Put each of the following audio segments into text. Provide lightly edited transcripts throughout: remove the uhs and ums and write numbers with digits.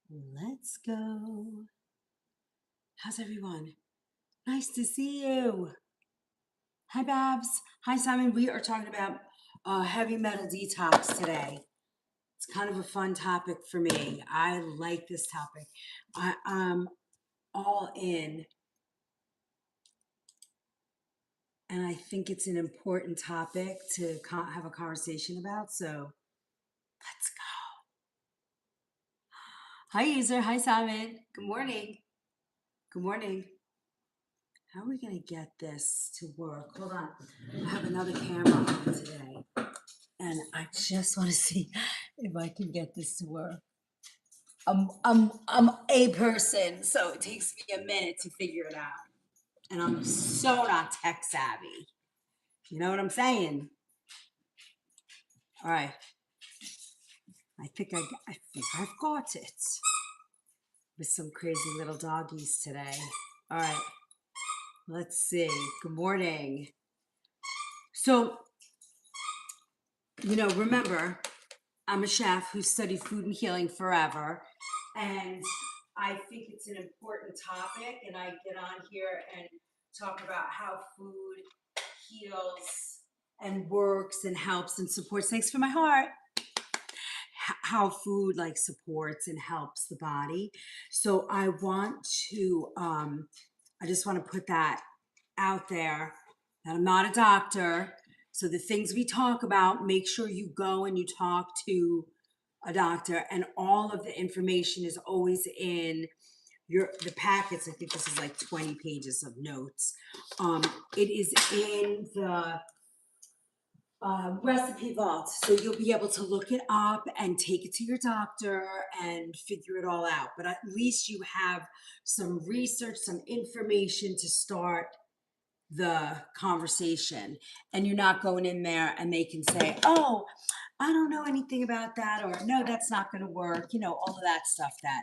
Let's go. How's everyone? Nice to see you. Hi, Babs. Hi, Simon. We are talking about heavy metal detox today. It's kind of a fun topic for me. I like this topic. I'm all in, and I think it's an important topic to have a conversation about. So let's go. Hi, user. Hi, Simon. Good morning. Good morning. How are we going to get this to work? Hold on. I have another camera on today, and I just want to see if I can get this to work. I'm a person, so it takes me a minute to figure it out. And I'm so not tech savvy. You know what I'm saying? All right. I think I've got it with some crazy little doggies today. All right. Let's see. Good morning. So, remember, I'm a chef who studied food and healing forever. And I think it's an important topic. And I get on here and talk about how food heals and works and helps and supports. Thanks for my heart. How food like supports and helps the body. So I just want to put that out there that I'm not a doctor. So the things we talk about, make sure you go and you talk to a doctor, and all of the information is always in the packets. I think this is like 20 pages of notes. It is in the recipe vault, so you'll be able to look it up and take it to your doctor and figure it all out. But at least you have some research, some information to start the conversation, and you're not going in there and they can say, oh, I don't know anything about that, or no, that's not going to work, all of that stuff that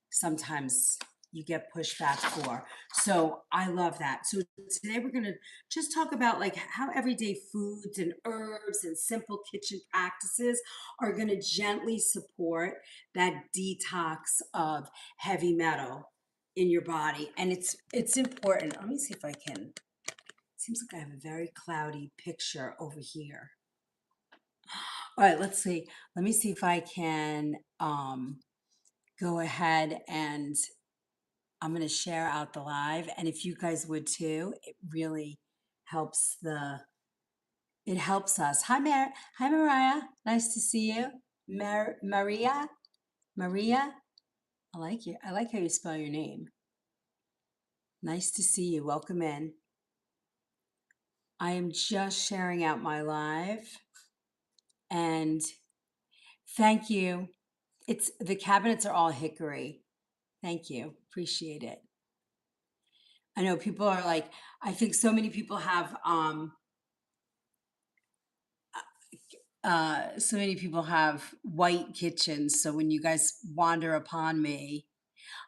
sometimes you get pushback for. So I love that. So today we're going to just talk about like how everyday foods and herbs and simple kitchen practices are going to gently support that detox of heavy metal in your body. And it's important. Let me see if I can. Seems like I have a very cloudy picture over here. All right, let's see. Let me see if I can go ahead and I'm going to share out the live. And if you guys would too, it really helps it helps us. Hi, Mariah. Nice to see you. Maria, Maria. I like you. I like how you spell your name. Nice to see you. Welcome in. I am just sharing out my live, and thank you. The cabinets are all hickory. Thank you. Appreciate it. I know people are like, I think so many people have so many people have white kitchens. So when you guys wander upon me,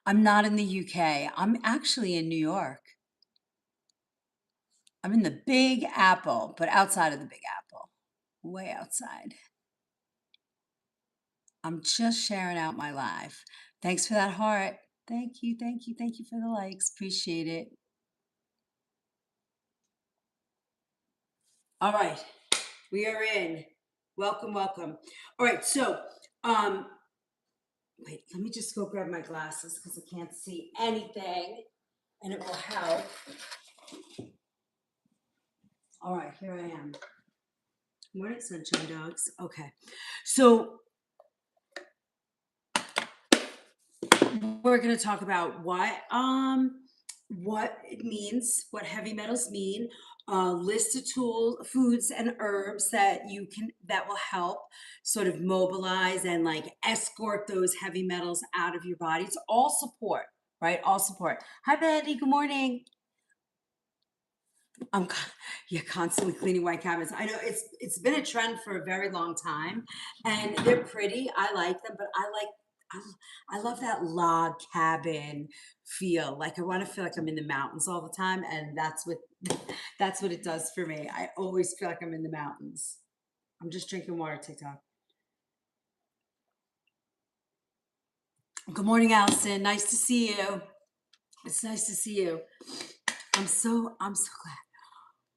I'm not in the UK. I'm actually in New York. I'm in the Big Apple, but outside of the Big Apple, way outside. I'm just sharing out my live. Thanks for that heart. Thank you, thank you, thank you for the likes. Appreciate it. All right, we are in. Welcome, welcome. All right, so wait, let me just go grab my glasses because I can't see anything, and it will help. All right, here I am. Morning, sunshine dogs. Okay, so we're going to talk about what it means, what heavy metals mean, list of tools, foods, and herbs that will help sort of mobilize and like escort those heavy metals out of your body. It's all support, right? All support. Hi, Betty. Good morning. I'm constantly cleaning white cabinets. I know it's been a trend for a very long time, and they're pretty. I like them, but I love that log cabin feel. Like I want to feel like I'm in the mountains all the time, and that's what it does for me. I always feel like I'm in the mountains. I'm just drinking water, TikTok. Good morning, Allison. Nice to see you. It's nice to see you. I'm so glad.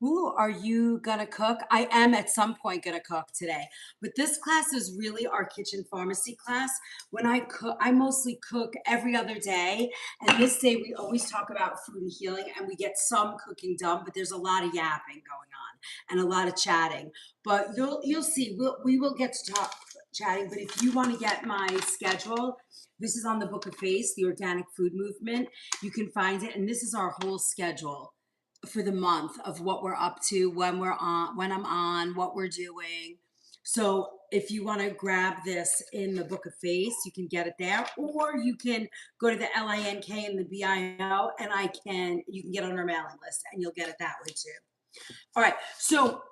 Ooh, are you gonna cook? I am at some point gonna cook today, but this class is really our kitchen pharmacy class. When I cook, I mostly cook every other day, and this day we always talk about food and healing, and we get some cooking done, but there's a lot of yapping going on and a lot of chatting. But you'll see, we will get to talk chatting. But if you want to get my schedule, this is on the Book of Face, the Organic Food Movement. You can find it, and this is our whole schedule for the month of what we're up to, when we're on, when I'm on, what we're doing. So if you want to grab this in the Book of Face, you can get it there, or you can go to the LINK and the BIO, and you can get on our mailing list, and you'll get it that way too. All right. So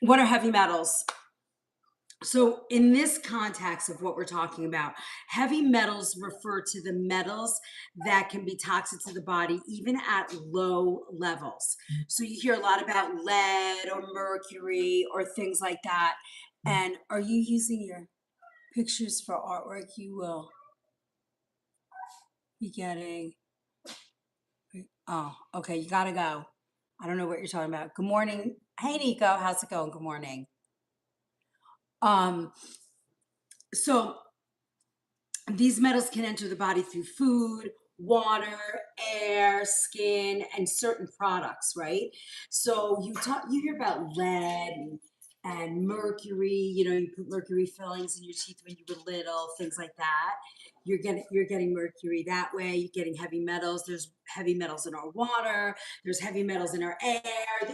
what are heavy metals? So in this context of what we're talking about, heavy metals refer to the metals that can be toxic to the body even at low levels. So you hear a lot about lead or mercury or things like that. And are you using your pictures for artwork? You will be getting, oh, okay, you gotta go. I don't know what you're talking about. Good morning. Hey, Nico, how's it going? Good morning. Um, so these metals can enter the body through food, water, air, skin, and certain products, right? So you hear about lead and mercury, you put mercury fillings in your teeth when you were little, things like that. You're getting mercury that way, you're getting heavy metals. There's heavy metals in our water, there's heavy metals in our air,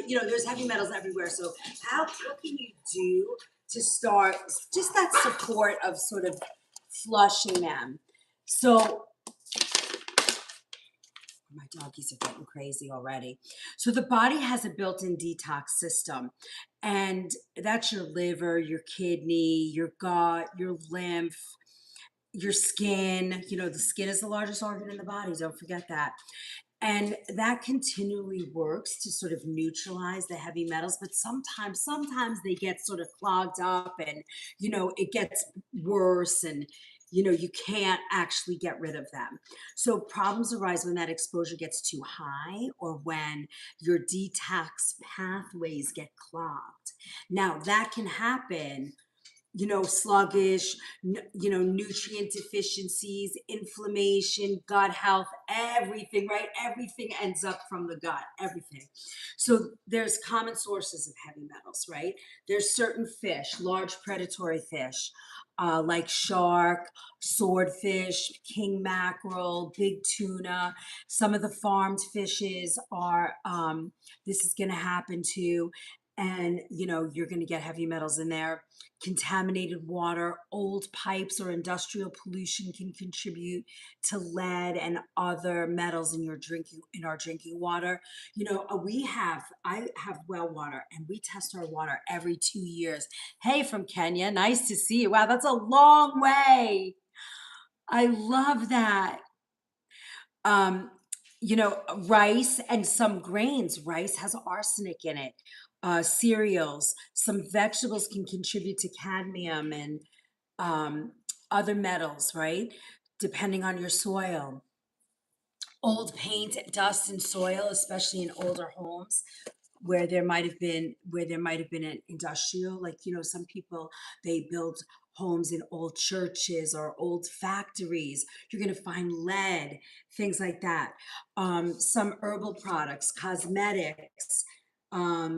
there's heavy metals everywhere. So what can you do to start just that support of sort of flushing them? So my doggies are getting crazy already. So the body has a built-in detox system, and that's your liver, your kidney, your gut, your lymph, your skin. The skin is the largest organ in the body. Don't forget that. And that continually works to sort of neutralize the heavy metals, but sometimes they get sort of clogged up, and it gets worse, and you can't actually get rid of them. So problems arise when that exposure gets too high, or when your detox pathways get clogged. Now that can happen, sluggish, nutrient deficiencies, inflammation, gut health, everything, right? Everything ends up from the gut, everything. So there's common sources of heavy metals, right? There's certain fish, large predatory fish, like shark, swordfish, king mackerel, big tuna. Some of the farmed fishes are, this is going to happen too. And, you're going to get heavy metals in there. Contaminated water, old pipes, or industrial pollution can contribute to lead and other metals in our drinking water. I have well water, and we test our water every 2 years. Hey, from Kenya, nice to see you. Wow, that's a long way. I love that. Um, Rice and some grains. Rice has arsenic in it. Cereals, some vegetables can contribute to cadmium and um, other metals, right? Depending on your soil. Old paint, dust, and soil, especially in older homes where there might have been an industrial, like some people, they build homes in old churches or old factories. You're going to find lead, things like that. Some herbal products, cosmetics,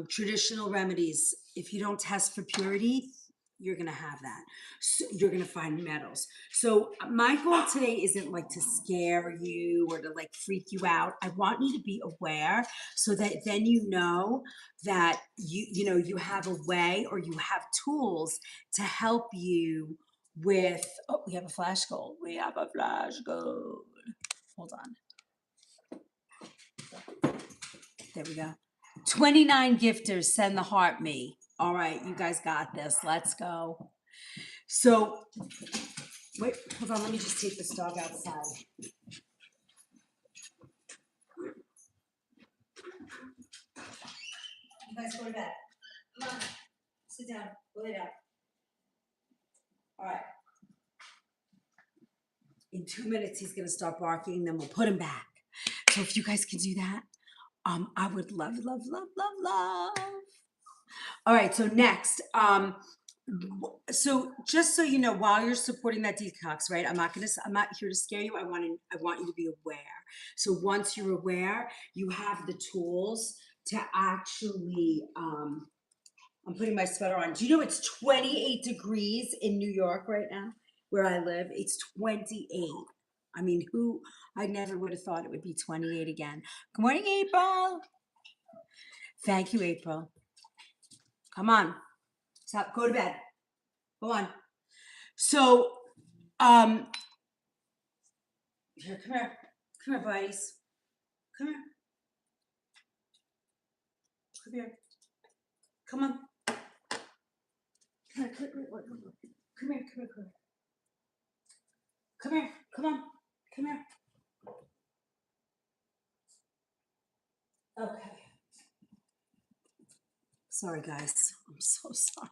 traditional remedies. If you don't test for purity, you're going to have that. So you're going to find metals. So my goal today isn't like to scare you or to like freak you out. I want you to be aware, so that then that you have a way, or you have tools to help you with. Oh, we have a flash goal. We have a flash goal. Hold on. There we go. 29 gifters, send the heart me. All right, you guys got this. Let's go. So wait, hold on. Let me just take this dog outside. You guys go to bed. Come on, sit down. Go lay down. All right. In 2 minutes, he's gonna start barking, then we'll put him back. So if you guys can do that, I would love, love, love, love, love. All right, so next, so just so you know, while you're supporting that detox, right? I'm not here to scare you. I want you to be aware. So once you're aware, you have the tools to actually, I'm putting my sweater on. Do you know it's 28 degrees in New York right now, where I live? It's 28. I mean, I never would have thought it would be 28 again. Good morning, April. Thank you, April. Come on. Stop. Go to bed. Go on. So, um, here, come here. Come here, buddies. Come here. Come here. Come on. Come here. Come here. Come here. Come here. Come here. Come on. Come here. Okay. Sorry, guys. I'm so sorry.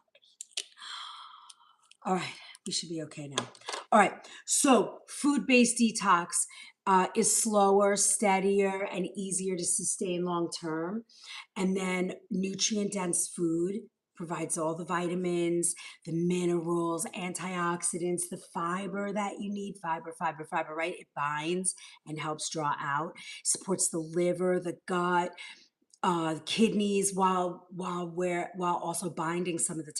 All right, we should be okay now. All right, so food-based detox is slower, steadier, and easier to sustain long-term. And then nutrient-dense food provides all the vitamins, the minerals, antioxidants, the fiber that you need, fiber, right? It binds and helps draw out, supports the liver, the gut, kidneys while also binding some of the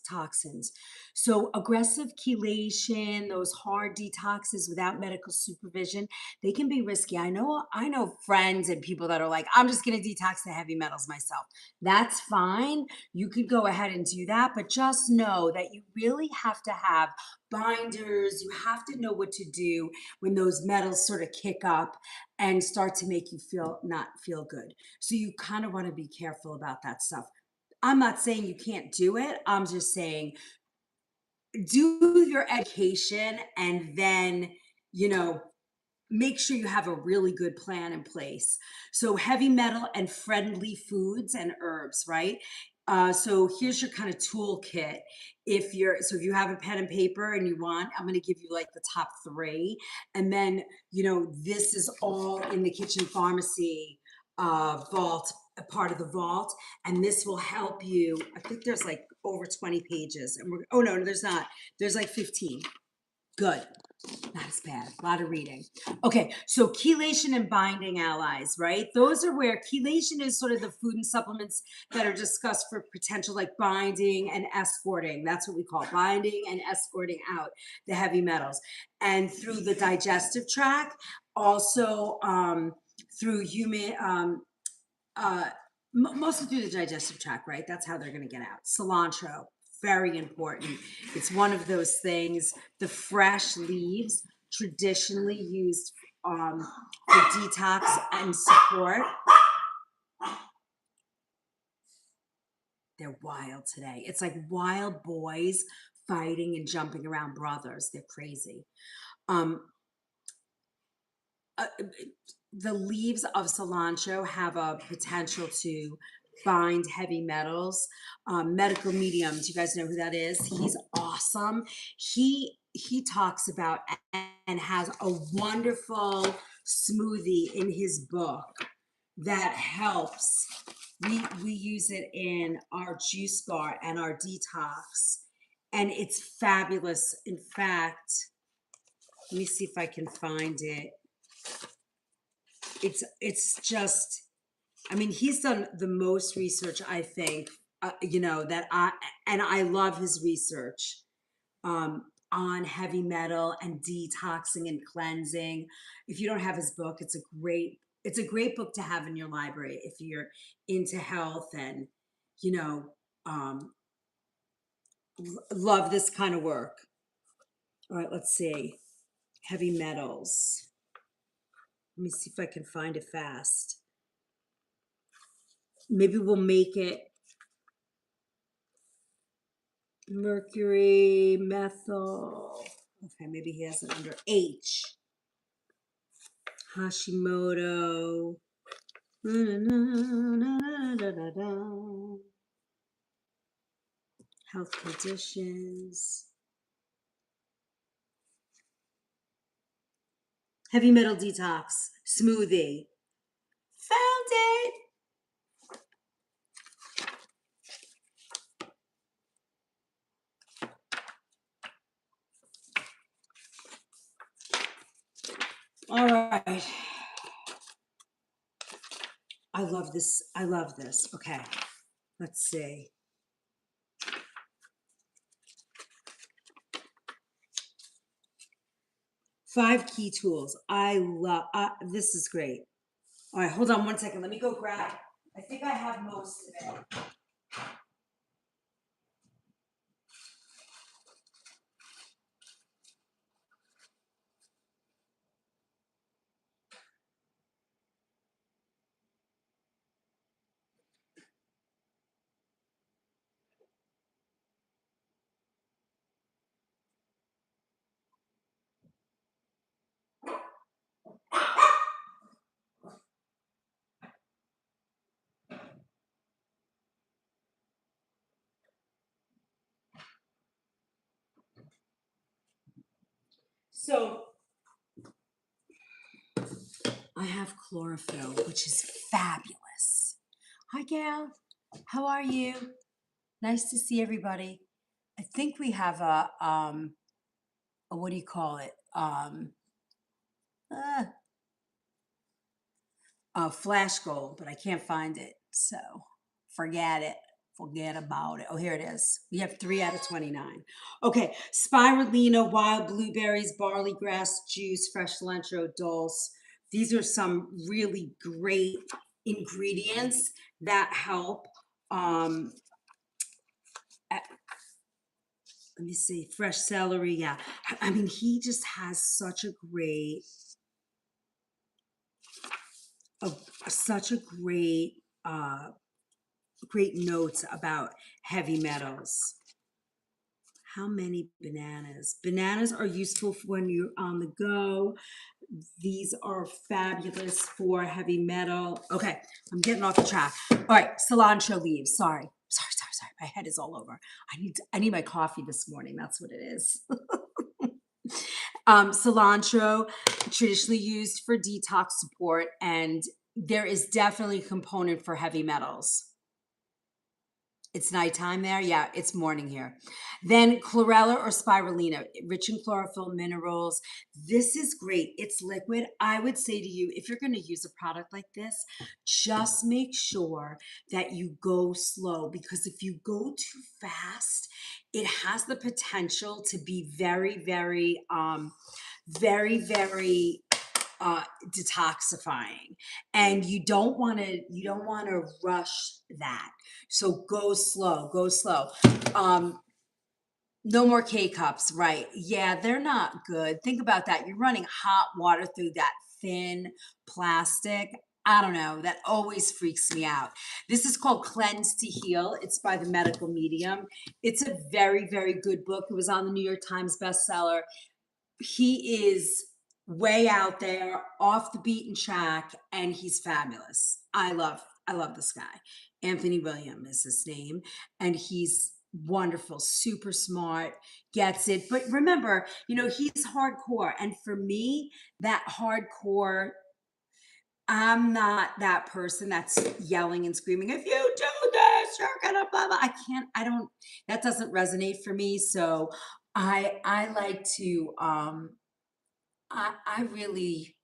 toxins. So aggressive chelation, those hard detoxes without medical supervision, they can be risky. I know friends and people that are like, I'm just going to detox the heavy metals myself. That's fine. You could go ahead and do that, but just know that you really have to have binders. You have to know what to do when those metals sort of kick up and start to make you not feel good. So you kind of want to be careful about that stuff. I'm not saying you can't do it. I'm just saying do your education and then, you know, make sure you have a really good plan in place. So heavy metal and friendly foods and herbs, right? So here's your kind of toolkit. If you have a pen and paper and you want, I'm going to give you like the top 3. And then, this is all in the kitchen pharmacy vault, a part of the vault. And this will help you. I think there's like over 20 pages and oh no, there's not. There's like 15. Good. Not as bad. A lot of reading. Okay, so chelation and binding allies, right? Those are where chelation is sort of the food and supplements that are discussed for potential like binding and escorting. That's what we call binding and escorting out the heavy metals. And through the digestive tract, also through mostly through the digestive tract, right? That's how they're going to get out. Cilantro, very important. It's one of those things. The fresh leaves traditionally used for detox and support. They're wild today. It's like wild boys fighting and jumping around brothers. They're crazy. The leaves of cilantro have a potential to bind heavy metals. Medical medium, do you guys know who that is? He's awesome. He talks about and has a wonderful smoothie in his book that helps. We use it in our juice bar and our detox, and it's fabulous. In fact, let me see if I can find it. It's just, I mean, he's done the most research, I think, that I love his research on heavy metal and detoxing and cleansing. If you don't have his book, it's a great book to have in your library if you're into health and, love this kind of work. All right, let's see. Heavy metals. Let me see if I can find it fast. Maybe we'll make it mercury, methyl. Okay, maybe he has it under H. Hashimoto. Health conditions. Heavy metal detox smoothie. Found it. All right. I love this. I love this. Okay. Let's see. 5 key tools. I love this is great. All right, hold on 1 second. Let me go grab. I think I have most of it. So I have chlorophyll, which is fabulous. Hi, Gail. How are you? Nice to see everybody. I think we have a what do you call it? Uh, a flash goal, but I can't find it. So forget it. Forget about it. Oh, here it is. We have 3 out of 29. Okay. Spirulina, wild blueberries, barley grass juice, fresh cilantro, dulse. These are some really great ingredients that help. Um, Let me see. Fresh celery. Yeah. I mean, he just has such a a, such a great notes about heavy metals. How many bananas? Bananas are useful for when you're on the go. These are fabulous for heavy metal. Okay, I'm getting off the track. All right, cilantro leaves. Sorry. My head is all over. I need my coffee this morning. That's what it is. Cilantro, traditionally used for detox support, and there is definitely a component for heavy metals. It's nighttime there. Yeah, it's morning here. Then chlorella or spirulina, rich in chlorophyll minerals. This is great. It's liquid. I would say to you, if you're going to use a product like this, just make sure that you go slow, because if you go too fast, it has the potential to be very detoxifying, and you don't want to rush that. So go slow. um no more K-cups, right? Yeah, they're not good. Think about that. You're running hot water through that thin plastic. I don't know, that always freaks me out. This is called Cleanse to Heal. It's by the Medical Medium. It's a very good book. It was on the New York Times bestseller. He is way out there, off the beaten track, and he's fabulous. I love this guy. Anthony William is his name, and he's wonderful, super smart, gets it. But remember, he's hardcore, and for me, that hardcore, I'm not that person that's yelling and screaming, if you do this, you're gonna blah blah. I don't, that doesn't resonate for me. So I like to I really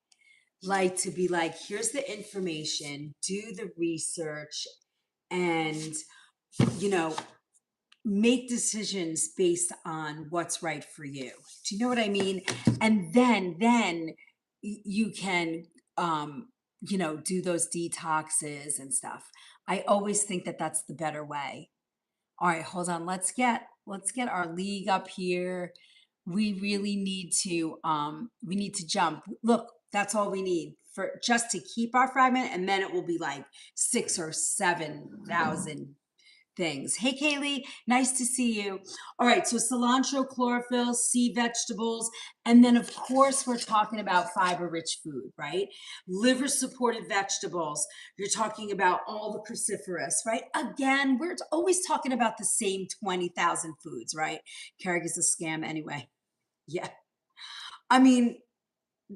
like to be like, here's the information, do the research, and you know, make decisions based on what's right for you. Do you know what I mean? And then you can do those detoxes and stuff. I always think that that's the better way. All right, hold on. Let's get our league up here. We need to jump. Look, that's all we need for just to keep our fragment, and then it will be like 6 or 7 thousand things. Hey, Kaylee, nice to see you. All right, so cilantro, chlorophyll, sea vegetables, and then of course we're talking about fiber-rich food, right? Liver-supported vegetables. You're talking about all the cruciferous, right? Again, we're always talking about the same 20,000 foods, right? Keurig is a scam anyway. Yeah. I mean,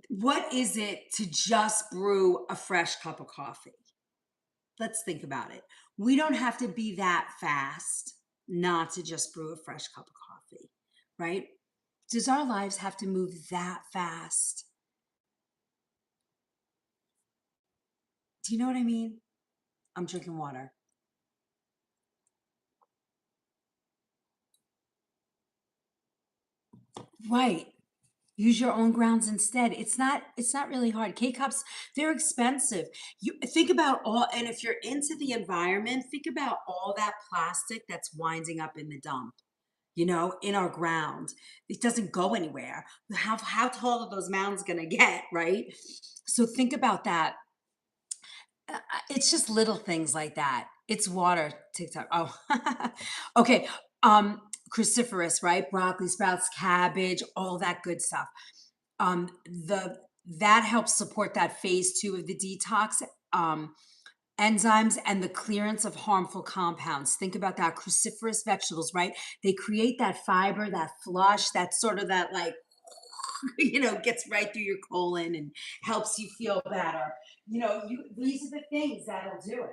what is it to just brew a fresh cup of coffee? Let's think about it. We don't have to be that fast not to just brew a fresh cup of coffee, right? Does our lives have to move that fast? Do you know what I mean? I'm drinking water. Right. Use your own grounds instead. It's not really hard. K-cups, they're expensive. You think about all, and if you're into the environment, think about all that plastic that's winding up in the dump, in our ground. It doesn't go anywhere. How tall are those mounds gonna get, right? So think about that. It's just little things like that. It's water, TikTok. Oh, okay. Cruciferous, right? Broccoli sprouts, cabbage, all that good stuff. The That helps support that phase two of the detox. Enzymes and the clearance of harmful compounds. Think about that. Cruciferous vegetables, right? They create that fiber, that flush, that sort of that like gets right through your colon and helps you feel better. These are the things that'll do it.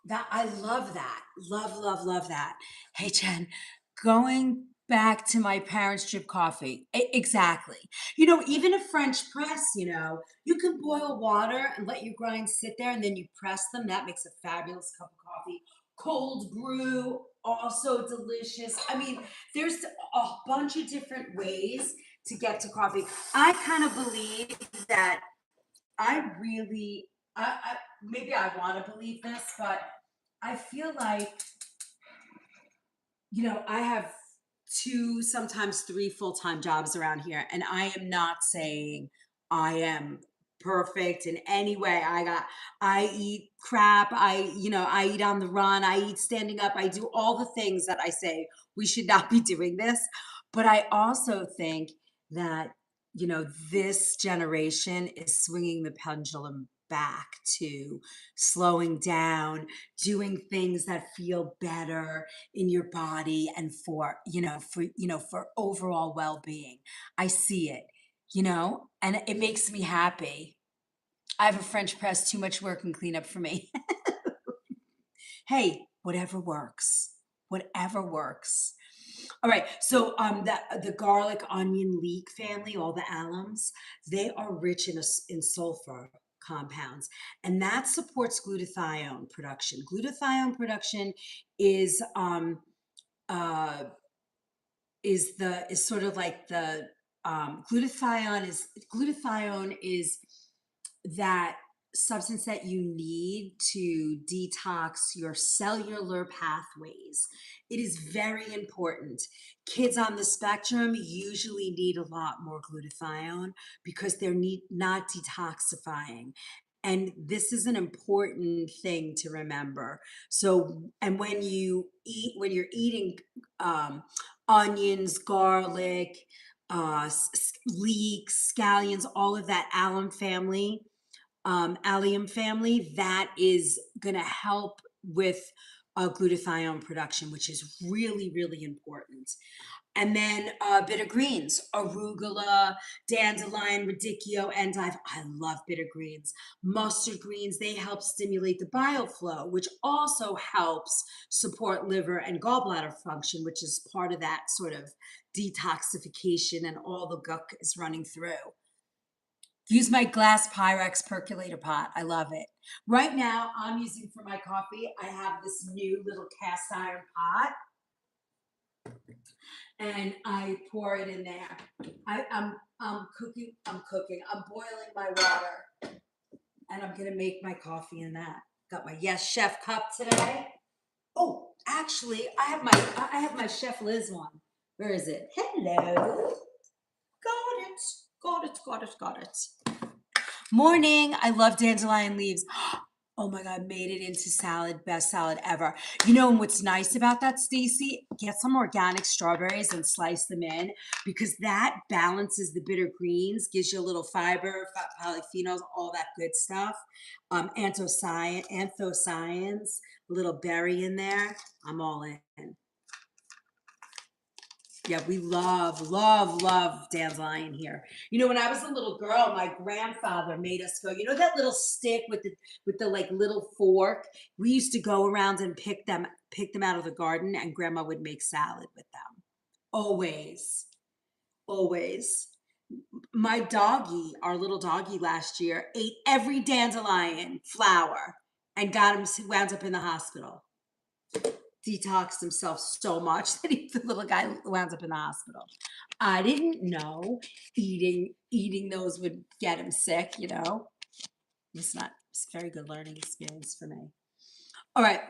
That I love that. Love, love, love that. Hey Jen, going back to my parents' drip coffee. Exactly. Even a French press, you can boil water and let your grinds sit there and then you press them. That makes a fabulous cup of coffee. Cold brew, also delicious. I mean, there's a bunch of different ways to get to coffee. I kind of believe that I really, maybe I want to believe this, but I feel like, I have two, sometimes three full-time jobs around here, and I am not saying I am perfect in any way. I eat crap. I eat on the run. I eat standing up. I do all the things that I say we should not be doing this. But I also think that, this generation is swinging the pendulum back to slowing down, doing things that feel better in your body and for overall well-being. I see it, and it makes me happy. I have a French press, too much work and cleanup for me. Hey, whatever works. Whatever works. All right. So the garlic, onion, leek family, all the alums, they are rich in sulfur compounds, and that supports glutathione production. Glutathione production is uh is sort of like the glutathione is that substance that you need to detox your cellular pathways. It is very important. Kids on the spectrum usually need a lot more glutathione because they're not detoxifying. And this is an important thing to remember. So, and when you're eating um, onions, garlic, leeks, scallions, all of that allium family, that is going to help with glutathione production, which is really, really important. And then bitter greens, arugula, dandelion, radicchio, endive. I love bitter greens. Mustard greens, they help stimulate the bile flow, which also helps support liver and gallbladder function, which is part of that sort of detoxification and all the gunk is running through. Use my glass Pyrex percolator pot. I love it. Right now, I'm using for my coffee, I have this new little cast iron pot and I pour it in there. I'm boiling my water and I'm gonna make my coffee in that. Got my Yes Chef cup today. Oh, actually, I have my Chef Liz one. Where is it? Hello. Got it. Got it. Got it. Got it. Morning. I love dandelion leaves. Oh my God, made it into salad, best salad ever. And what's nice about that, Stacy? Get some organic strawberries and slice them in because that balances the bitter greens, gives you a little fiber, polyphenols, all that good stuff. Anthocyanins, a little berry in there. I'm all in. Yeah, we love, love, love dandelion here. You know, when I was a little girl, my grandfather made us go, you know, that little stick with the like little fork? We used to go around and pick them out of the garden, and grandma would make salad with them. Always, always. My doggy, our little doggy last year, ate every dandelion flower and wound up in the hospital. Detoxed himself so much that the little guy wound up in the hospital. I didn't know eating those would get him sick, you know. It's a very good learning experience for me. All right,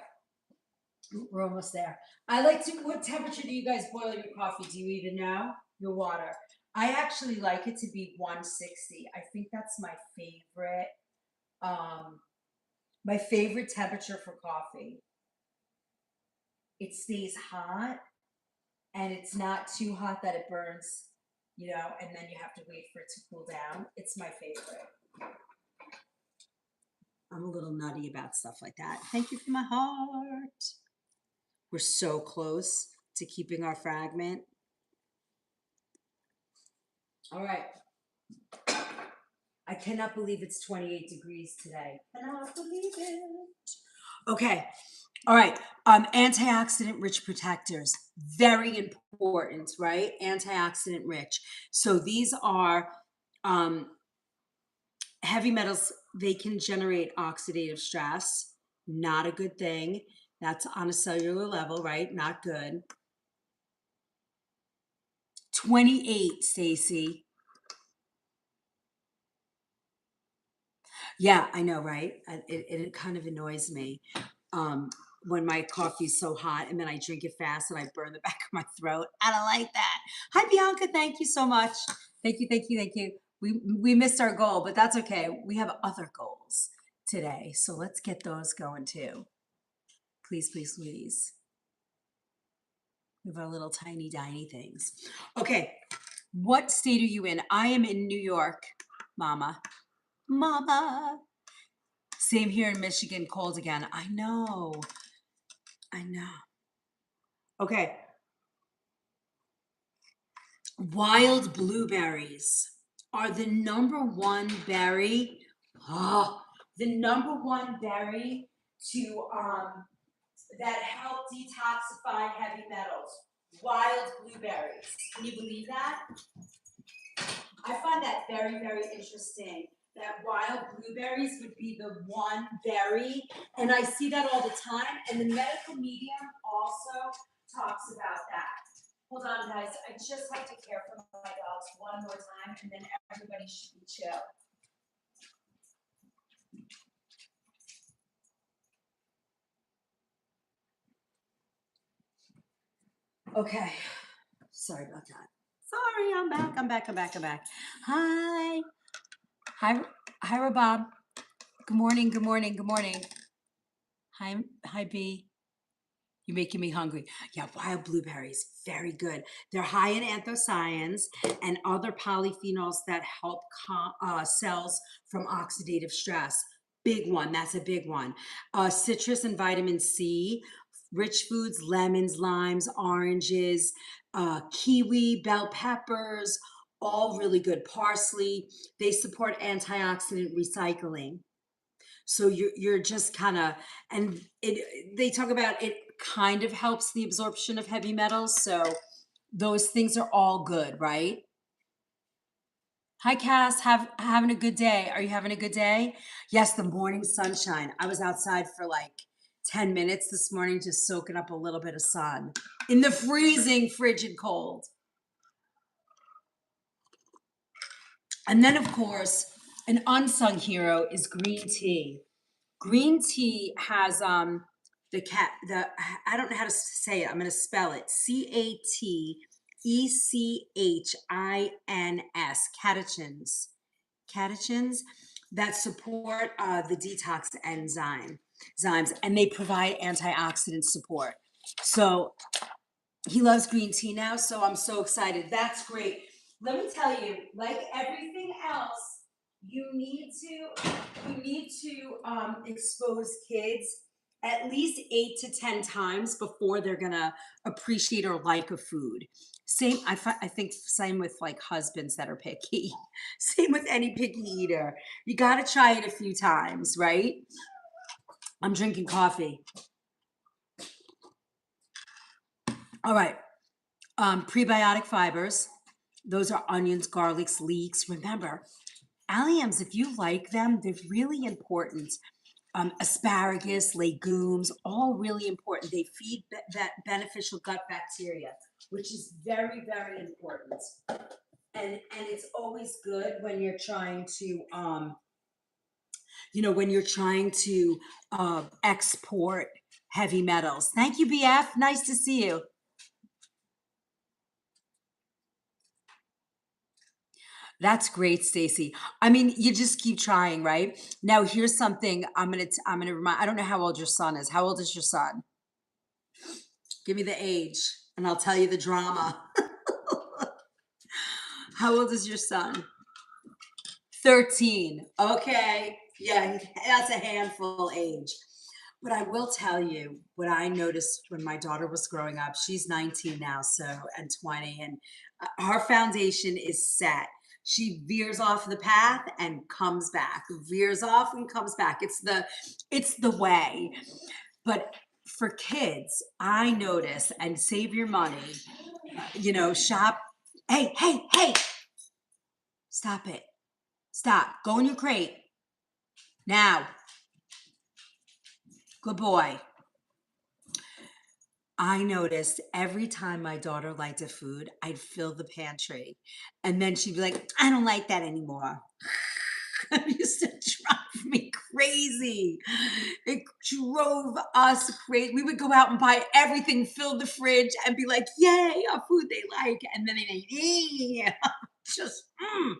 we're almost there. What temperature do you guys boil your coffee? Do you even know? Your water. I actually like it to be 160. I think that's um, my favorite temperature for coffee. It stays hot and it's not too hot that it burns, you know, and then you have to wait for it to cool down. It's my favorite. I'm a little nutty about stuff like that. Thank you for my heart. We're so close to keeping our fragment. All right. I cannot believe it's 28 degrees today. Cannot believe it. Okay. All right. Antioxidant rich protectors. Very important, right? Antioxidant rich. So these are um, heavy metals. They can generate oxidative stress. Not a good thing. That's on a cellular level, right? Not good. 28, Stacy. Yeah, I know, right? It kind of annoys me um, when my coffee's so hot and then I drink it fast and I burn the back of my throat. I don't like that. Hi, Bianca. Thank you so much. Thank you, thank you, thank you. We missed our goal, but that's okay. We have other goals today, so let's get those going too. Please, please, please. We have our little tiny, tiny things. Okay, what state are you in? I am in New York, Mama. Mama. Same here in Michigan, cold again. I know. I know. Okay. Wild blueberries are the number one berry. Oh, the number one berry to that help detoxify heavy metals. Wild blueberries. Can you believe that? I find that very, very interesting. That wild blueberries would be the one berry, and I see that all the time. And the medical medium also talks about that. Hold on, guys. I just have to care for my dogs one more time, and then everybody should be chill. Okay. Sorry about that. Sorry, I'm back. I'm back. I'm back. I'm back. Hi. Hi. Hi, Rabob. Good morning. Good morning. Good morning. Hi. Hi, B. You're making me hungry. Yeah, wild blueberries, very good. They're high in anthocyanins and other polyphenols that help cells from oxidative stress. Big one, that's a big one. Citrus and vitamin C, rich foods, lemons, limes, oranges, kiwi, bell peppers, all really good. Parsley, they support antioxidant recycling. So you're just kind of, and they talk about it kind of helps the absorption of heavy metals. So those things are all good, right? Hi, Cass. Having a good day. Are you having a good day? Yes, the morning sunshine. I was outside for like 10 minutes this morning, just soaking up a little bit of sun in the freezing, frigid cold. And then, of course, an unsung hero is green tea. Green tea has the I don't know how to say it. I'm going to spell it CATECHINS catechins that support the detox enzymes, and they provide antioxidant support. So he loves green tea now, so I'm so excited. That's great. Let me tell you, like everything else, you need to expose kids at least 8 to 10 times before they're gonna appreciate or like a food. Same, I think same with like husbands that are picky. Same with any picky eater. You got to try it a few times, right? I'm drinking coffee. All right. Prebiotic fibers. Those are onions, garlics, leeks. Remember, alliums, if you like them, they're really important. Asparagus, legumes, all really important. They feed that beneficial gut bacteria, which is very, very important. And it's always good when you're trying to when you're trying to export heavy metals. Thank you, BF. Nice to see you. That's great, Stacy. I mean, you just keep trying, right? Now, here's something I'm gonna remind. I don't know how old your son is. How old is your son? Give me the age, and I'll tell you the drama. How old is your son? 13. Okay. Yeah, that's a handful age. But I will tell you what I noticed when my daughter was growing up. She's 19 now, so and 20, and her foundation is set. She veers off the path and comes back, veers off and comes back. It's the way. But for kids, I notice and save your money, shop. Hey, hey, hey, stop it. Stop. Go in your crate. Now. Good boy. I noticed every time my daughter liked a food, I'd fill the pantry. And then she'd be like, I don't like that anymore. It used to drive me crazy. It drove us crazy. We would go out and buy everything, fill the fridge, and be like, yay, a food they like. And then they just, you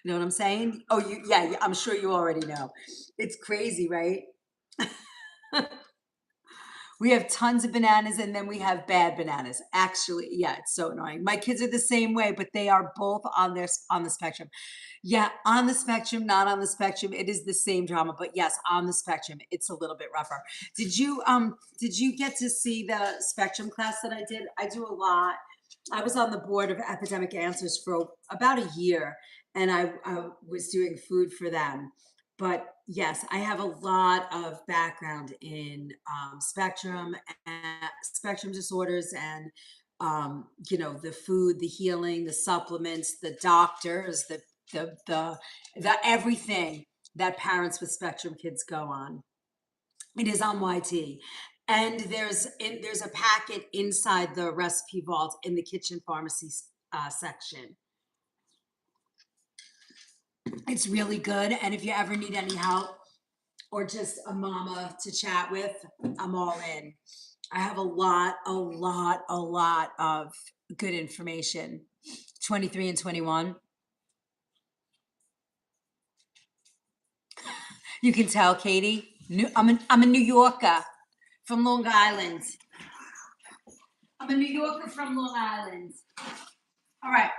know what I'm saying? Oh, yeah, I'm sure you already know. It's crazy, right? We have tons of bananas and then we have bad bananas. Actually, yeah, it's so annoying. My kids are the same way, but they are both on the spectrum. Yeah, on the spectrum, not on the spectrum. It is the same drama, but yes, on the spectrum, it's a little bit rougher. Did you get to see the spectrum class that I did? I do a lot. I was on the board of Epidemic Answers for about a year, and I was doing food for them. But yes, I have a lot of background in spectrum disorders, and the food, the healing, the supplements, the doctors, the everything that parents with spectrum kids go on. It is on YT. And there's a packet inside the recipe vault in the kitchen pharmacy section. It's really good. And if you ever need any help or just a mama to chat with, I'm all in. I have a lot of good information. 23 and 21. You can tell, Katie. I'm a New Yorker from Long Island. I'm a New Yorker from Long Island. All right.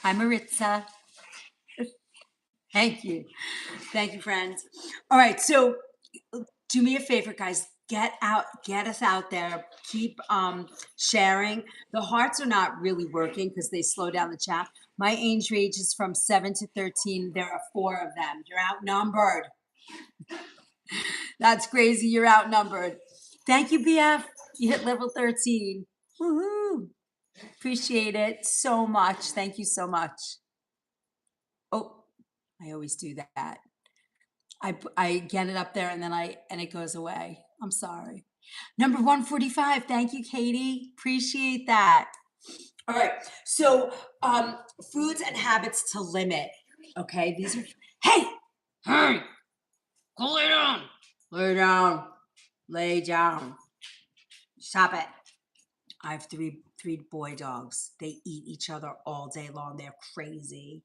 Hi, Maritza. Thank you. Thank you, friends. All right. So do me a favor, guys. Get us out there. Keep sharing. The hearts are not really working because they slow down the chat. My age range is from 7 to 13. There are 4 of them. You're outnumbered. That's crazy. You're outnumbered. Thank you, BF. You hit level 13. Woohoo. Appreciate it so much. Thank you so much. Oh, I always do that. I get it up there and then it goes away. I'm sorry. Number 145. Thank you, Katie. Appreciate that. All right. So, foods and habits to limit. Okay. These are, hey, go lay down. Lay down. Lay down. Stop it. I have three boy dogs. They eat each other all day long. They're crazy.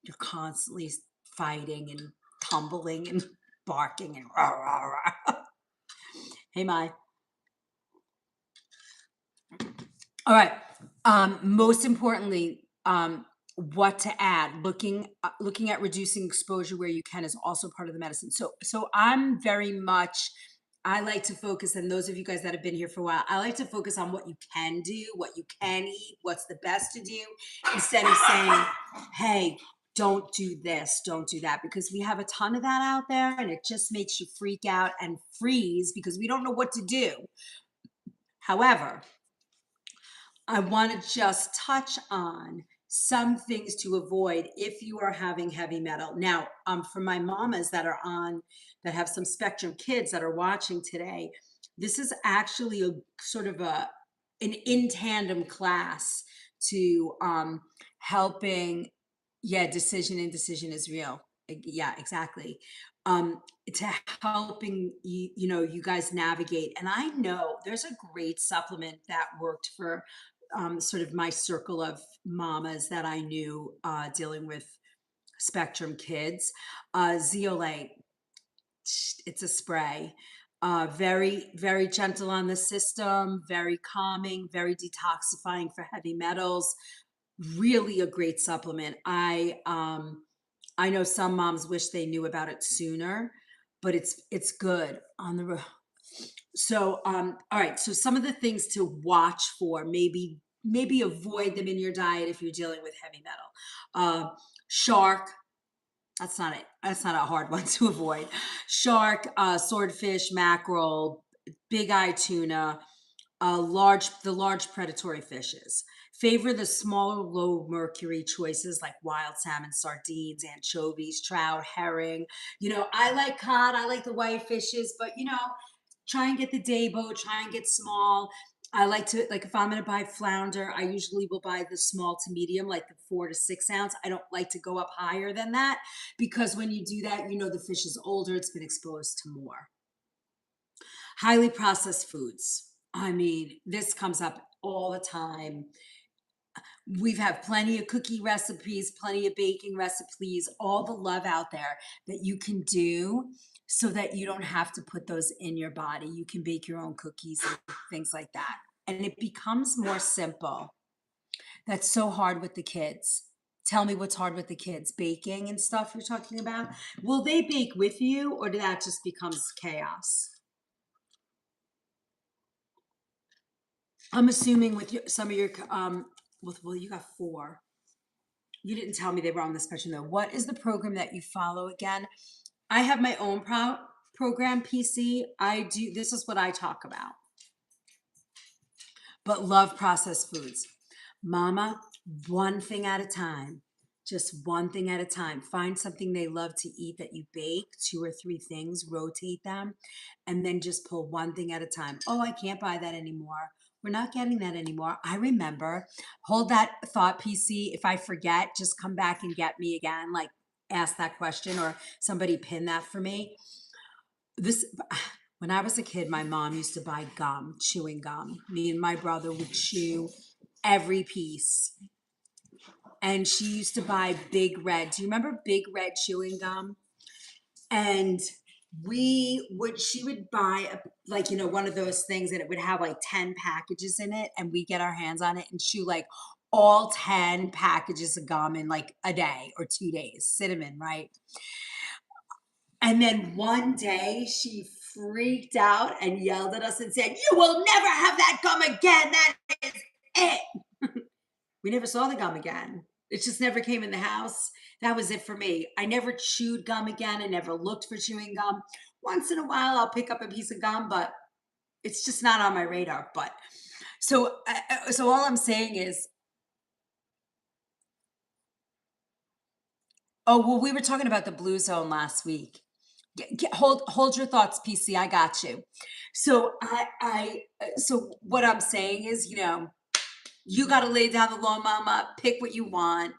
They're constantly fighting and tumbling and barking and rah, rah, rah. Hey, Mai. All right. Most importantly, what to add. Looking at reducing exposure where you can is also part of the medicine. So I'm very much, I like to focus, and those of you guys that have been here for a while, I like to focus on what you can do, what you can eat, what's the best to do, instead of saying, hey, don't do this, don't do that, because we have a ton of that out there and it just makes you freak out and freeze because we don't know what to do. However, I want to just touch on some things to avoid if you are having heavy metal. Now, for my mamas that are on, that have some spectrum kids that are watching today, this is actually a sort of an in tandem class to helping, yeah, decision, indecision is real. Yeah, exactly. To helping you, you guys navigate. And I know there's a great supplement that worked for sort of my circle of mamas that I knew dealing with spectrum kids. Zeolite, it's a spray. Very, very gentle on the system, very calming, very detoxifying for heavy metals. Really a great supplement. I know some moms wish they knew about it sooner, but it's good on the so, all right. So some of the things to watch for, maybe avoid them in your diet if you're dealing with heavy metal. Shark. That's not it. That's not a hard one to avoid. Shark, swordfish, mackerel, big eye tuna, the large predatory fishes. Favor the smaller, low mercury choices like wild salmon, sardines, anchovies, trout, herring. I like cod, I like the white fishes, but try and get the day boat, try and get small. I like to, like, if I'm going to buy flounder, I usually will buy the small to medium, like the 4 to 6 ounce. I don't like to go up higher than that because when you do that, the fish is older, it's been exposed to more. Highly processed foods. I mean, this comes up all the time. We've had plenty of cookie recipes, plenty of baking recipes, all the love out there that you can do so that you don't have to put those in your body. You can bake your own cookies and things like that. And it becomes more simple. That's so hard with the kids. Tell me what's hard with the kids. Baking and stuff you're talking about. Will they bake with you or that just becomes chaos? I'm assuming with some of your, well, you got four. You didn't tell me they were on the spectrum though. What is the program that you follow again? I have my own program, PC. This is what I talk about, but love processed foods. Mama, one thing at a time, just one thing at a time. Find something they love to eat that you bake, 2 or 3 things, rotate them, and then just pull one thing at a time. Oh, I can't buy that anymore. We're not getting that anymore. I remember. Hold that thought, PC. If I forget, just come back and get me again. Like, ask that question or somebody pin that for me. This, when I was a kid, my mom used to buy gum, chewing gum. Me and my brother would chew every piece. And she used to buy Big Red. Do you remember Big Red chewing gum? And she would buy one of those things and it would have like 10 packages in it and we get our hands on it and chew like all 10 packages of gum in like a day or 2 days, cinnamon, right? And then one day she freaked out and yelled at us and said, "You will never have that gum again. That is it." We never saw the gum again. It just never came in the house. That was it for me. I never chewed gum again. I never looked for chewing gum. Once in a while, I'll pick up a piece of gum, but it's just not on my radar. But so all I'm saying is, oh, well, we were talking about the blue zone last week. Hold your thoughts, PC. I got you. So so what I'm saying is, you got to lay down the law, mama. Pick what you want.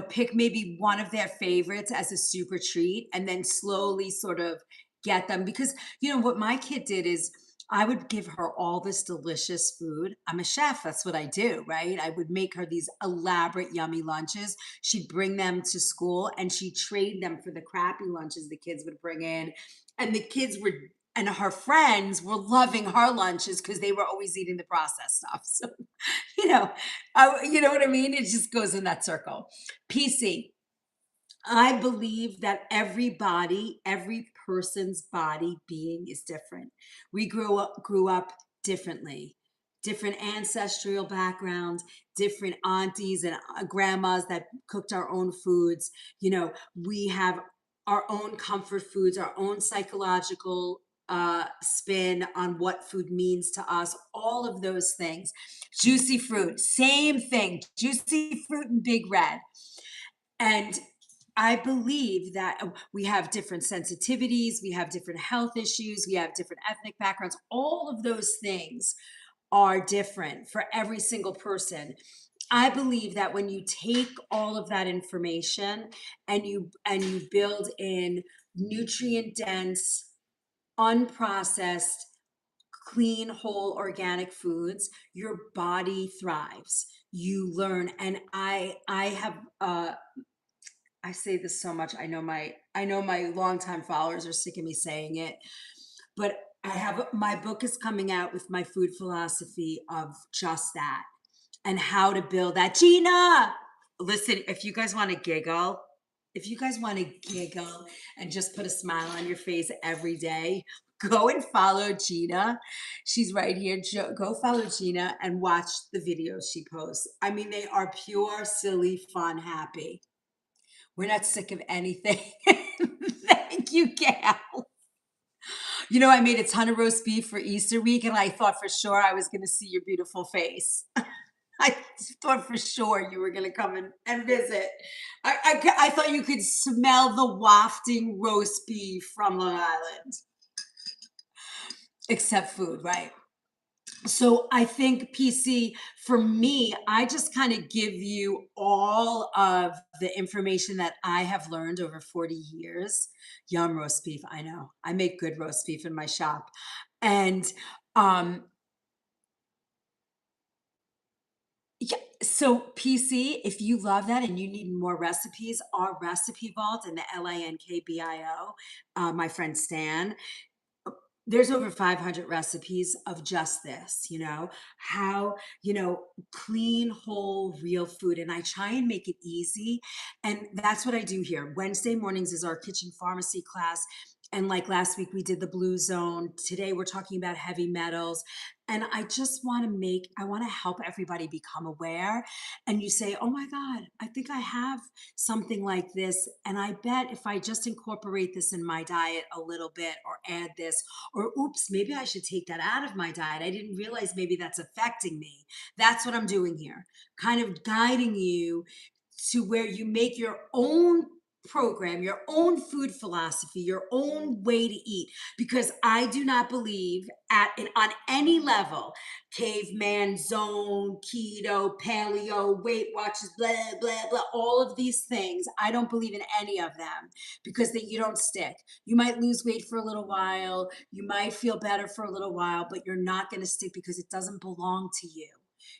Pick maybe one of their favorites as a super treat and then slowly sort of get them. Because, what my kid did is I would give her all this delicious food. I'm a chef. That's what I do, right? I would make her these elaborate, yummy lunches. She'd bring them to school and she'd trade them for the crappy lunches the kids would bring in. And the kids were and her friends were loving her lunches because they were always eating the processed stuff. So, you know, you know what I mean? It just goes in that circle. PC. I believe that every person's body being is different. We grew up differently, different ancestral backgrounds, different aunties and grandmas that cooked our own foods. You know, we have our own comfort foods, our own psychological spin on what food means to us, all of those things. Juicy fruit, same thing, juicy fruit and big red. And I believe that we have different sensitivities, we have different health issues, we have different ethnic backgrounds. All of those things are different for every single person. I believe that when you take all of that information and you build in nutrient dense, unprocessed, clean, whole, organic foods, your body thrives. You learn, and I have I say this so much. I know my longtime followers are sick of me saying it, but I have my book is coming out with my food philosophy of just that and how to build that. Gina, listen, if you guys want to giggle and just put a smile on your face every day, go and follow Gina. She's right here. Go follow Gina and watch the videos she posts. I mean, they are pure, silly, fun, happy. We're not sick of anything. Thank you, Gal. You know, I made a ton of roast beef for Easter week, and I thought for sure I was going to see your beautiful face. I thought for sure you were going to come and visit. I thought you could smell the wafting roast beef from Long Island, except food, right? So I think PC for me, I just kind of give you all of the information that I have learned over 40 years. Yum, roast beef. I know. I make good roast beef in my shop. And um yeah, so PC, if you love that and you need more recipes, our recipe vault in the LINKBIO, my friend Stan, there's over 500 recipes of just this, how, clean, whole, real food. And I try and make it easy. And that's what I do here. Wednesday mornings is our kitchen pharmacy class. And like last week, we did the blue zone. Today, we're talking about heavy metals. And I just I want to help everybody become aware. And you say, oh my God, I think I have something like this. And I bet if I just incorporate this in my diet a little bit or add this, or oops, maybe I should take that out of my diet. I didn't realize maybe that's affecting me. That's what I'm doing here, kind of guiding you to where you make your own program, your own food philosophy, your own way to eat. Because I do not believe on any level, caveman zone, keto, paleo, Weight Watchers, blah, blah, blah, all of these things. I don't believe in any of them because you don't stick. You might lose weight for a little while. You might feel better for a little while, but you're not going to stick because it doesn't belong to you.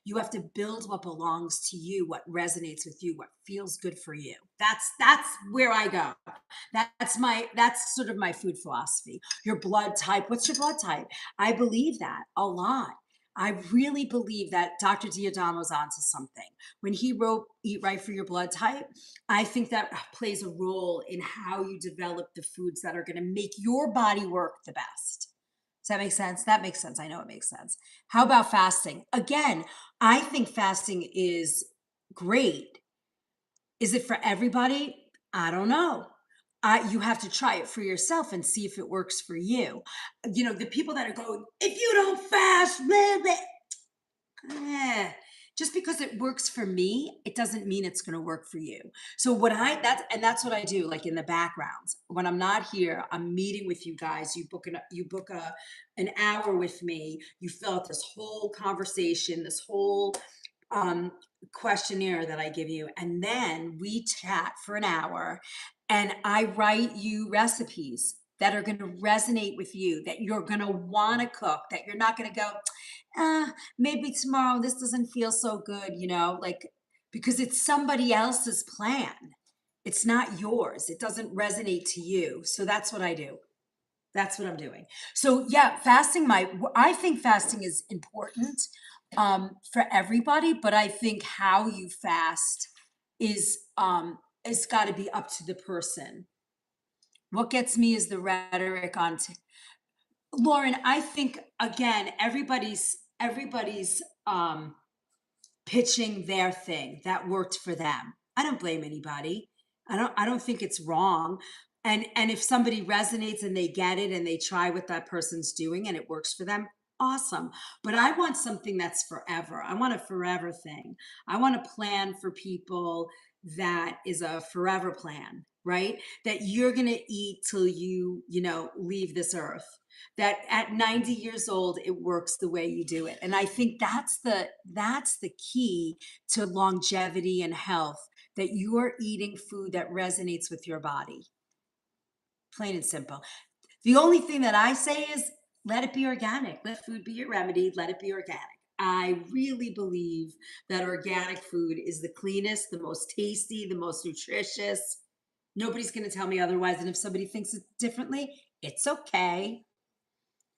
You have to build what belongs to you, what resonates with you, what feels good for you. That's where I go. That's sort of my food philosophy. Your blood type, what's your blood type? I believe that a lot. I really believe that Dr. Diodamo's onto something. When he wrote Eat Right for Your Blood Type, I think that plays a role in how you develop the foods that are going to make your body work the best. Does that make sense? That makes sense. I know it makes sense. How about fasting? Again, I think fasting is great. Is it for everybody? I don't know. You have to try it for yourself and see if it works for you. The people that are going, if you don't fast, blah, blah, just because it works for me, it doesn't mean it's going to work for you. So that's what I do. Like in the backgrounds, when I'm not here, I'm meeting with you guys. You book an hour with me. You fill out this whole conversation, this whole um, questionnaire that I give you, and then we chat for an hour, and I write you recipes that are going to resonate with you, that you're going to want to cook, that you're not going to go, maybe tomorrow this doesn't feel so good, like because it's somebody else's plan. It's not yours. It doesn't resonate to you. So that's what I do. That's what I'm doing. So yeah, I think fasting is important for everybody, but I think how you fast is it's got to be up to the person. What gets me is the rhetoric on Lauren. I think again, everybody's pitching their thing that worked for them. I don't blame anybody. I don't think it's wrong. And if somebody resonates and they get it and they try what that person's doing and it works for them, awesome. But I want something that's forever. I want a forever thing. I want a plan for people that is a forever plan, right? That you're going to eat till you leave this earth, that at 90 years old it works the way you do it. And I think that's the key to longevity and health, that you are eating food that resonates with your body, plain and simple. The only thing that I say is let it be organic. Let food be your remedy. Let it be organic. I really believe that organic food is the cleanest, the most tasty, the most nutritious. Nobody's going to tell me otherwise. And if somebody thinks it differently, it's okay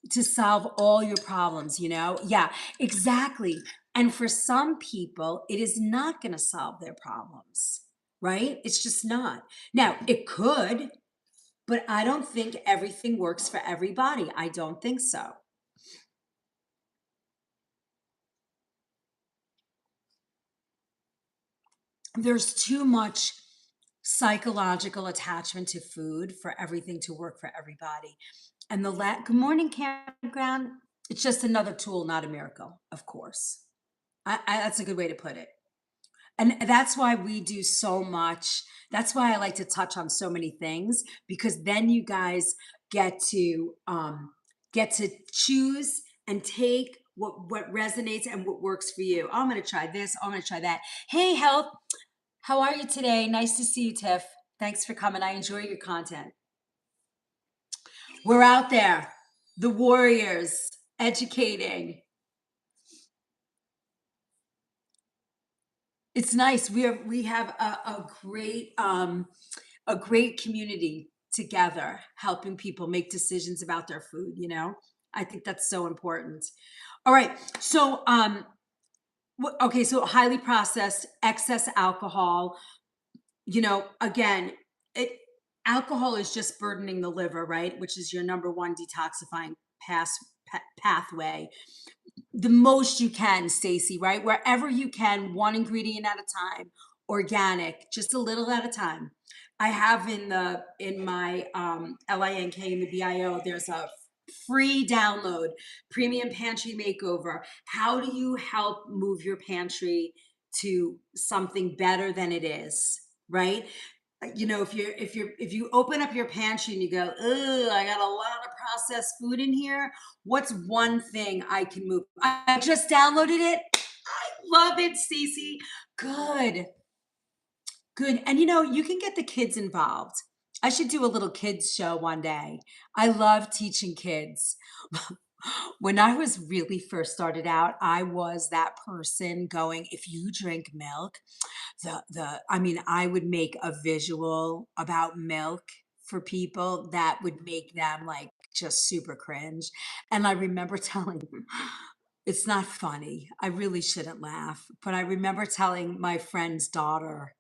to solve all your problems. Yeah, exactly. And for some people, it is not going to solve their problems, right? It's just not. Now, it could, but I don't think everything works for everybody. I don't think so. There's too much psychological attachment to food for everything to work for everybody. And good morning, campground. It's just another tool, not a miracle, of course. That's a good way to put it. And that's why we do so much. That's why I like to touch on so many things, because then you guys get to choose and take what resonates and what works for you. Oh, I'm going to try this. Oh, I'm going to try that. Hey, health. How are you today? Nice to see you, Tiff. Thanks for coming. I enjoy your content. We're out there, the warriors, educating. It's nice. We have a great community together, helping people make decisions about their food. I think that's so important. All right. So okay, so highly processed, excess alcohol, again, it alcohol is just burdening the liver, right? Which is your number one detoxifying pathway. The most you can, Stacy, right? Wherever you can, one ingredient at a time, organic, just a little at a time. I have in my LINK in the BIO, there's a free download, premium pantry makeover. How do you help move your pantry to something better than it is, right? If you open up your pantry and you go, "Ugh, I got a lot of processed food in here. What's one thing I can move?" I just downloaded it. I love it, Stacey. Good. Good. And you can get the kids involved. I should do a little kids show one day. I love teaching kids. When I was really first started out, I was that person going, if you drink milk, I would make a visual about milk for people that would make them like just super cringe. And I remember telling it's not funny. I really shouldn't laugh, but I remember telling my friend's daughter,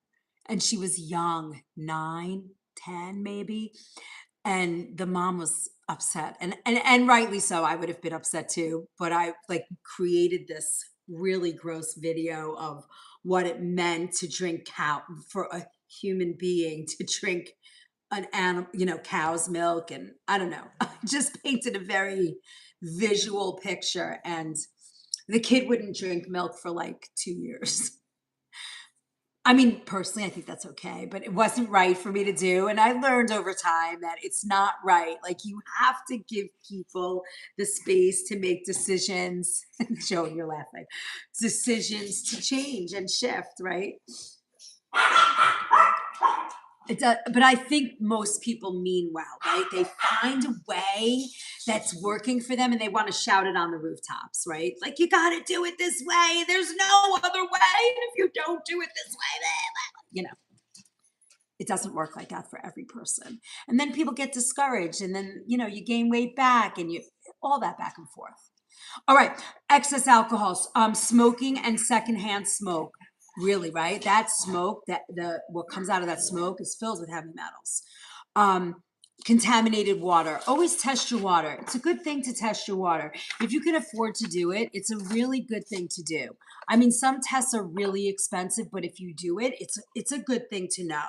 and she was young, 9, 10 maybe, and the mom was upset, and rightly so. I would have been upset too, but I like created this really gross video of what it meant to drink for a human being to drink an animal, cow's milk. And I don't know, I just painted a very visual picture, and the kid wouldn't drink milk for like 2 years. I mean, personally, I think that's okay, but it wasn't right for me to do. And I learned over time that it's not right. Like, you have to give people the space to make decisions. Joe, you're laughing. Decisions to change and shift, right? It does, but I think most people mean well, right? They find a way that's working for them and they want to shout it on the rooftops, right? Like, you got to do it this way. There's no other way. And if you don't do it this way, then, it doesn't work like that for every person. And then people get discouraged, and then, you gain weight back, and all that back and forth. All right, excess alcohol, smoking and secondhand smoke. Really, right? That smoke, what comes out of that smoke is filled with heavy metals. Um, Contaminated water. Always test your water. It's a good thing to test your water. If you can afford to do it, it's a really good thing to do. I mean, some tests are really expensive, but if you do it, it's a good thing to know.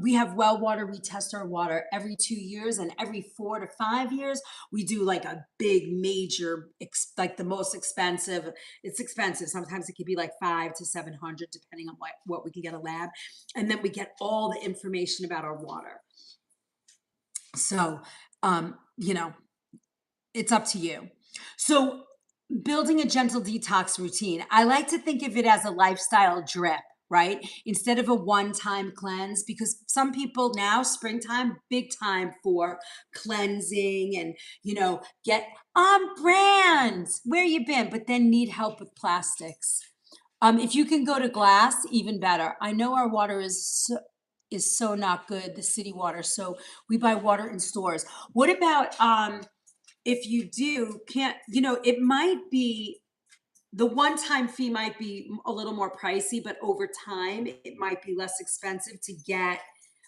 We have well water. We test our water every 2 years, and every 4 to 5 years, we do like a big major, like the most expensive. It's expensive. Sometimes it could be like 5 to 700, depending on what we can get a lab. And then we get all the information about our water. So, um, you know, it's up to you. So, building a gentle detox routine. I like to think of it as a lifestyle drip, right? Instead of a one-time cleanse, because some people now, springtime, big time for cleansing and, get on brand. Where you been? But then need help with plastics. If you can go to glass, even better. I know our water is so not good, the city water. So we buy water in stores. What about if you can't, it might be the one-time fee might be a little more pricey, but over time it might be less expensive to get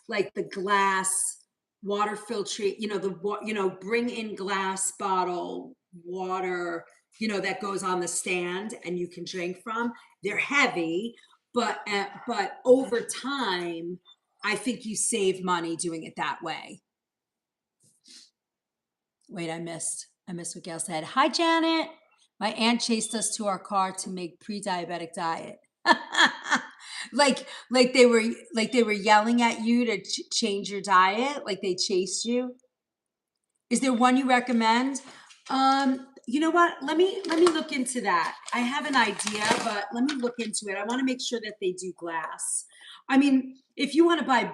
like the glass water filtrate, bring in glass bottle water, that goes on the stand and you can drink from. They're heavy, but over time, I think you save money doing it that way. Wait, I missed what Gail said. Hi, Janet. My aunt chased us to our car to make pre-diabetic diet. like they were yelling at you to change your diet, like they chased you. Is there one you recommend? You know what? Let me look into that. I have an idea, but let me look into it. I want to make sure that they do glass. I mean, if you want to buy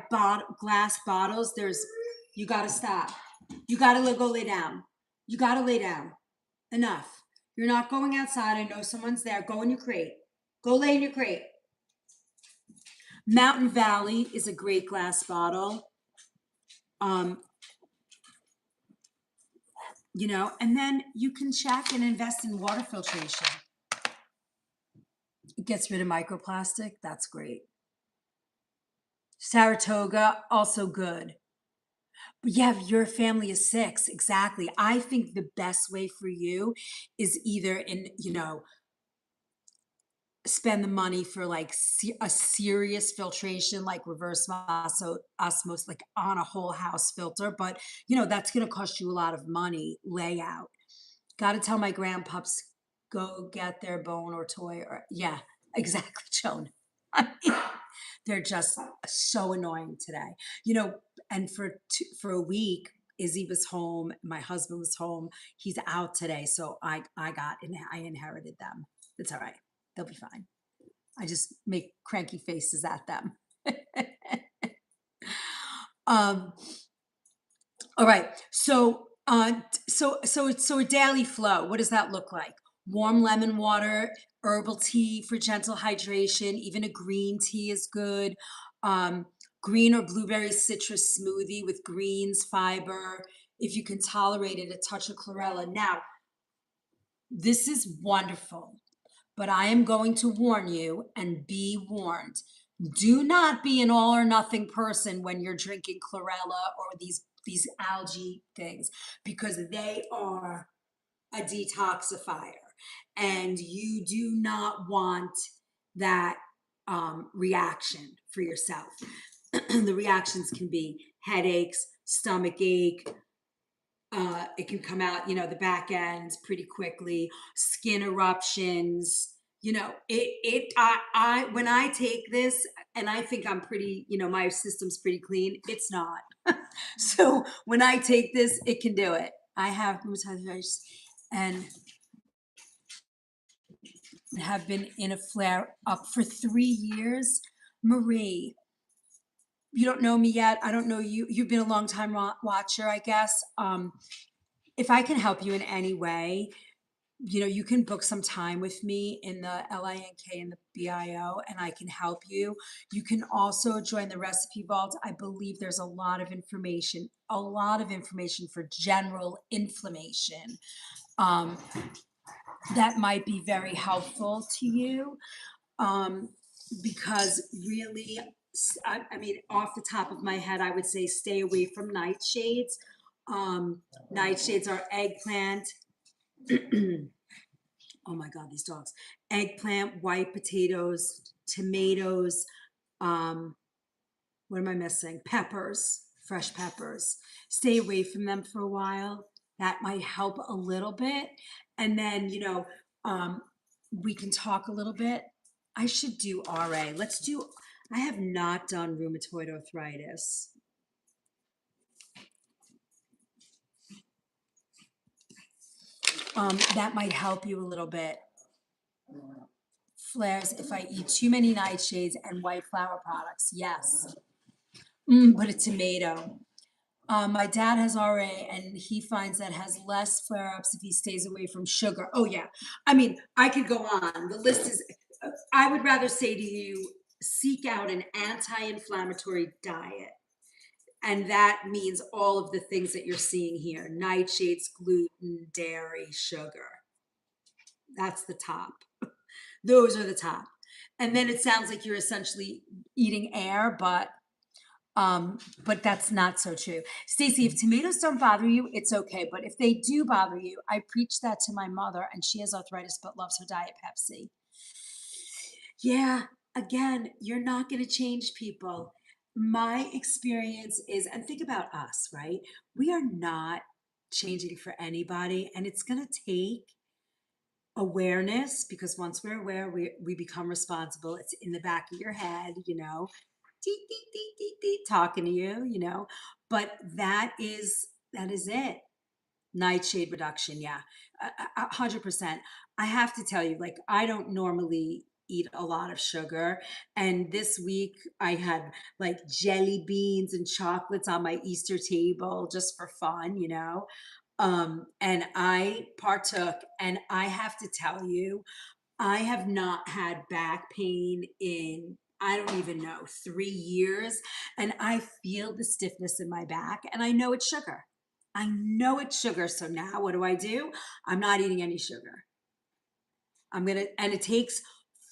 glass bottles, you got to stop. You got to go lay down. You got to lay down. Enough. You're not going outside. I know someone's there. Go in your crate. Go lay in your crate. Mountain Valley is a great glass bottle. And then you can check and invest in water filtration. It gets rid of microplastic. That's great. Saratoga, also good. But yeah, your family is 6. Exactly. I think the best way for you is either spend the money for like a serious filtration, like reverse osmosis, like on a whole house filter. But, that's going to cost you a lot of money layout. Got to tell my grandpups, go get their bone or toy yeah, exactly, Joan. I mean, they're just so annoying today, and for a week, Izzy was home. My husband was home. He's out today. So I inherited them. It's all right. They'll be fine. I just make cranky faces at them. All right. So a daily flow. What does that look like? Warm lemon water, herbal tea for gentle hydration. Even a green tea is good. Green or blueberry citrus smoothie with greens, fiber. If you can tolerate it, a touch of chlorella. Now, this is wonderful, but I am going to warn you and be warned. Do not be an all or nothing person when you're drinking chlorella or these algae things, because they are a detoxifier, and you do not want that reaction for yourself. The reactions can be headaches, stomach ache. It can come out, the back end pretty quickly, skin eruptions. When I take this and I think I'm pretty, my system's pretty clean, it's not. So when I take this, it can do it. I have rheumatoid arthritis and have been in a flare up for 3 years. Marie, you don't know me yet. I don't know you. You've been a long time watcher, I guess. If I can help you in any way, you can book some time with me in the LINK and the BIO, and I can help you. You can also join the recipe vault. I believe there's a lot of information for general inflammation. Um, that might be very helpful to you. Because really, I mean, off the top of my head, I would say stay away from nightshades. Nightshades are eggplant. Oh my God, these dogs. Eggplant, white potatoes, tomatoes, um, what am I missing? Peppers, fresh peppers. Stay away from them for a while. That might help a little bit. And then, um, we can talk a little bit. I should do RA. I have not done rheumatoid arthritis. That might help you a little bit. Flares if I eat too many nightshades and white flour products. Yes. But a tomato. My dad has RA and he finds that has less flare-ups if he stays away from sugar. Oh yeah. I mean, I could go on. The list is, I would rather say to you, seek out an anti-inflammatory diet. And that means all of the things that you're seeing here: nightshades, gluten, dairy, sugar. That's the top. Those are the top. And then it sounds like you're essentially eating air, but that's not so true. Stacy, if tomatoes don't bother you, it's okay. But if they do bother you, I preach that to my mother, and she has arthritis but loves her Diet Pepsi. Yeah, again, you're not going to change people. My experience is, and think about us, right? We are not changing for anybody, and it's going to take awareness, because once we're aware, we become responsible. It's in the back of your head, deet, deet, deet, deet, deet, talking to you. But that is it. Nightshade reduction, yeah, 100%. I have to tell you, like, I don't normally eat a lot of sugar, and this week I had like jelly beans and chocolates on my Easter table just for fun. And I partook, and I have to tell you, I have not had back pain in, I don't even know, 3 years. And I feel the stiffness in my back, and I know it's sugar. I know it's sugar. So now what do? I'm not eating any sugar. And it takes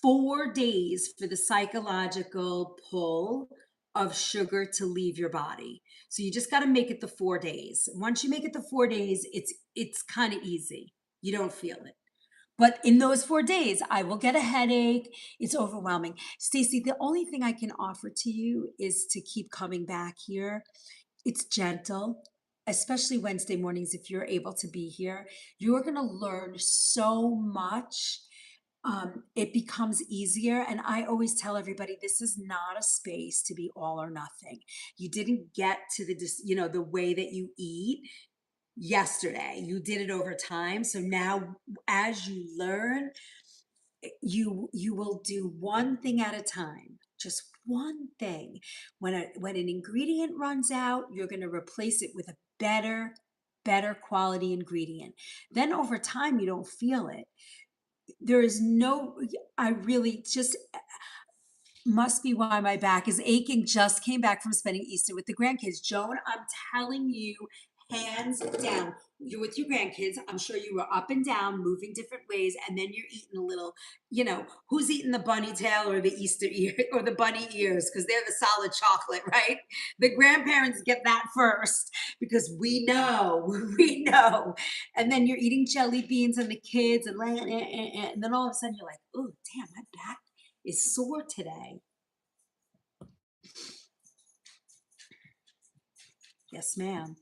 4 days for the psychological pull of sugar to leave your body. So you just got to make it the 4 days. Once you make it the 4 days, it's kind of easy. You don't feel it. But in those 4 days, I will get a headache. It's overwhelming. Stacy, the only thing I can offer to you is to keep coming back here. It's gentle, especially Wednesday mornings if you're able to be here. You're going to learn so much. It becomes easier. And I always tell everybody, this is not a space to be all or nothing. You didn't get to the way that you eat yesterday. You did it over time. So now as you learn, you will do one thing at a time, just one thing. When an ingredient runs out, you're going to replace it with a better quality ingredient. Then over time, you don't feel it. There is no, I really just must be why my back is aching. Just came back from spending Easter with the grandkids. Joan, I'm telling you, hands down, you're with your grandkids. I'm sure you were up and down, moving different ways, and then you're eating a little, who's eating the bunny tail or the Easter ear or the bunny ears? Because they're the solid chocolate, right? The grandparents get that first because we know, we know. And then you're eating jelly beans and the kids, and then all of a sudden you're like, oh, damn, my back is sore today. Yes, ma'am.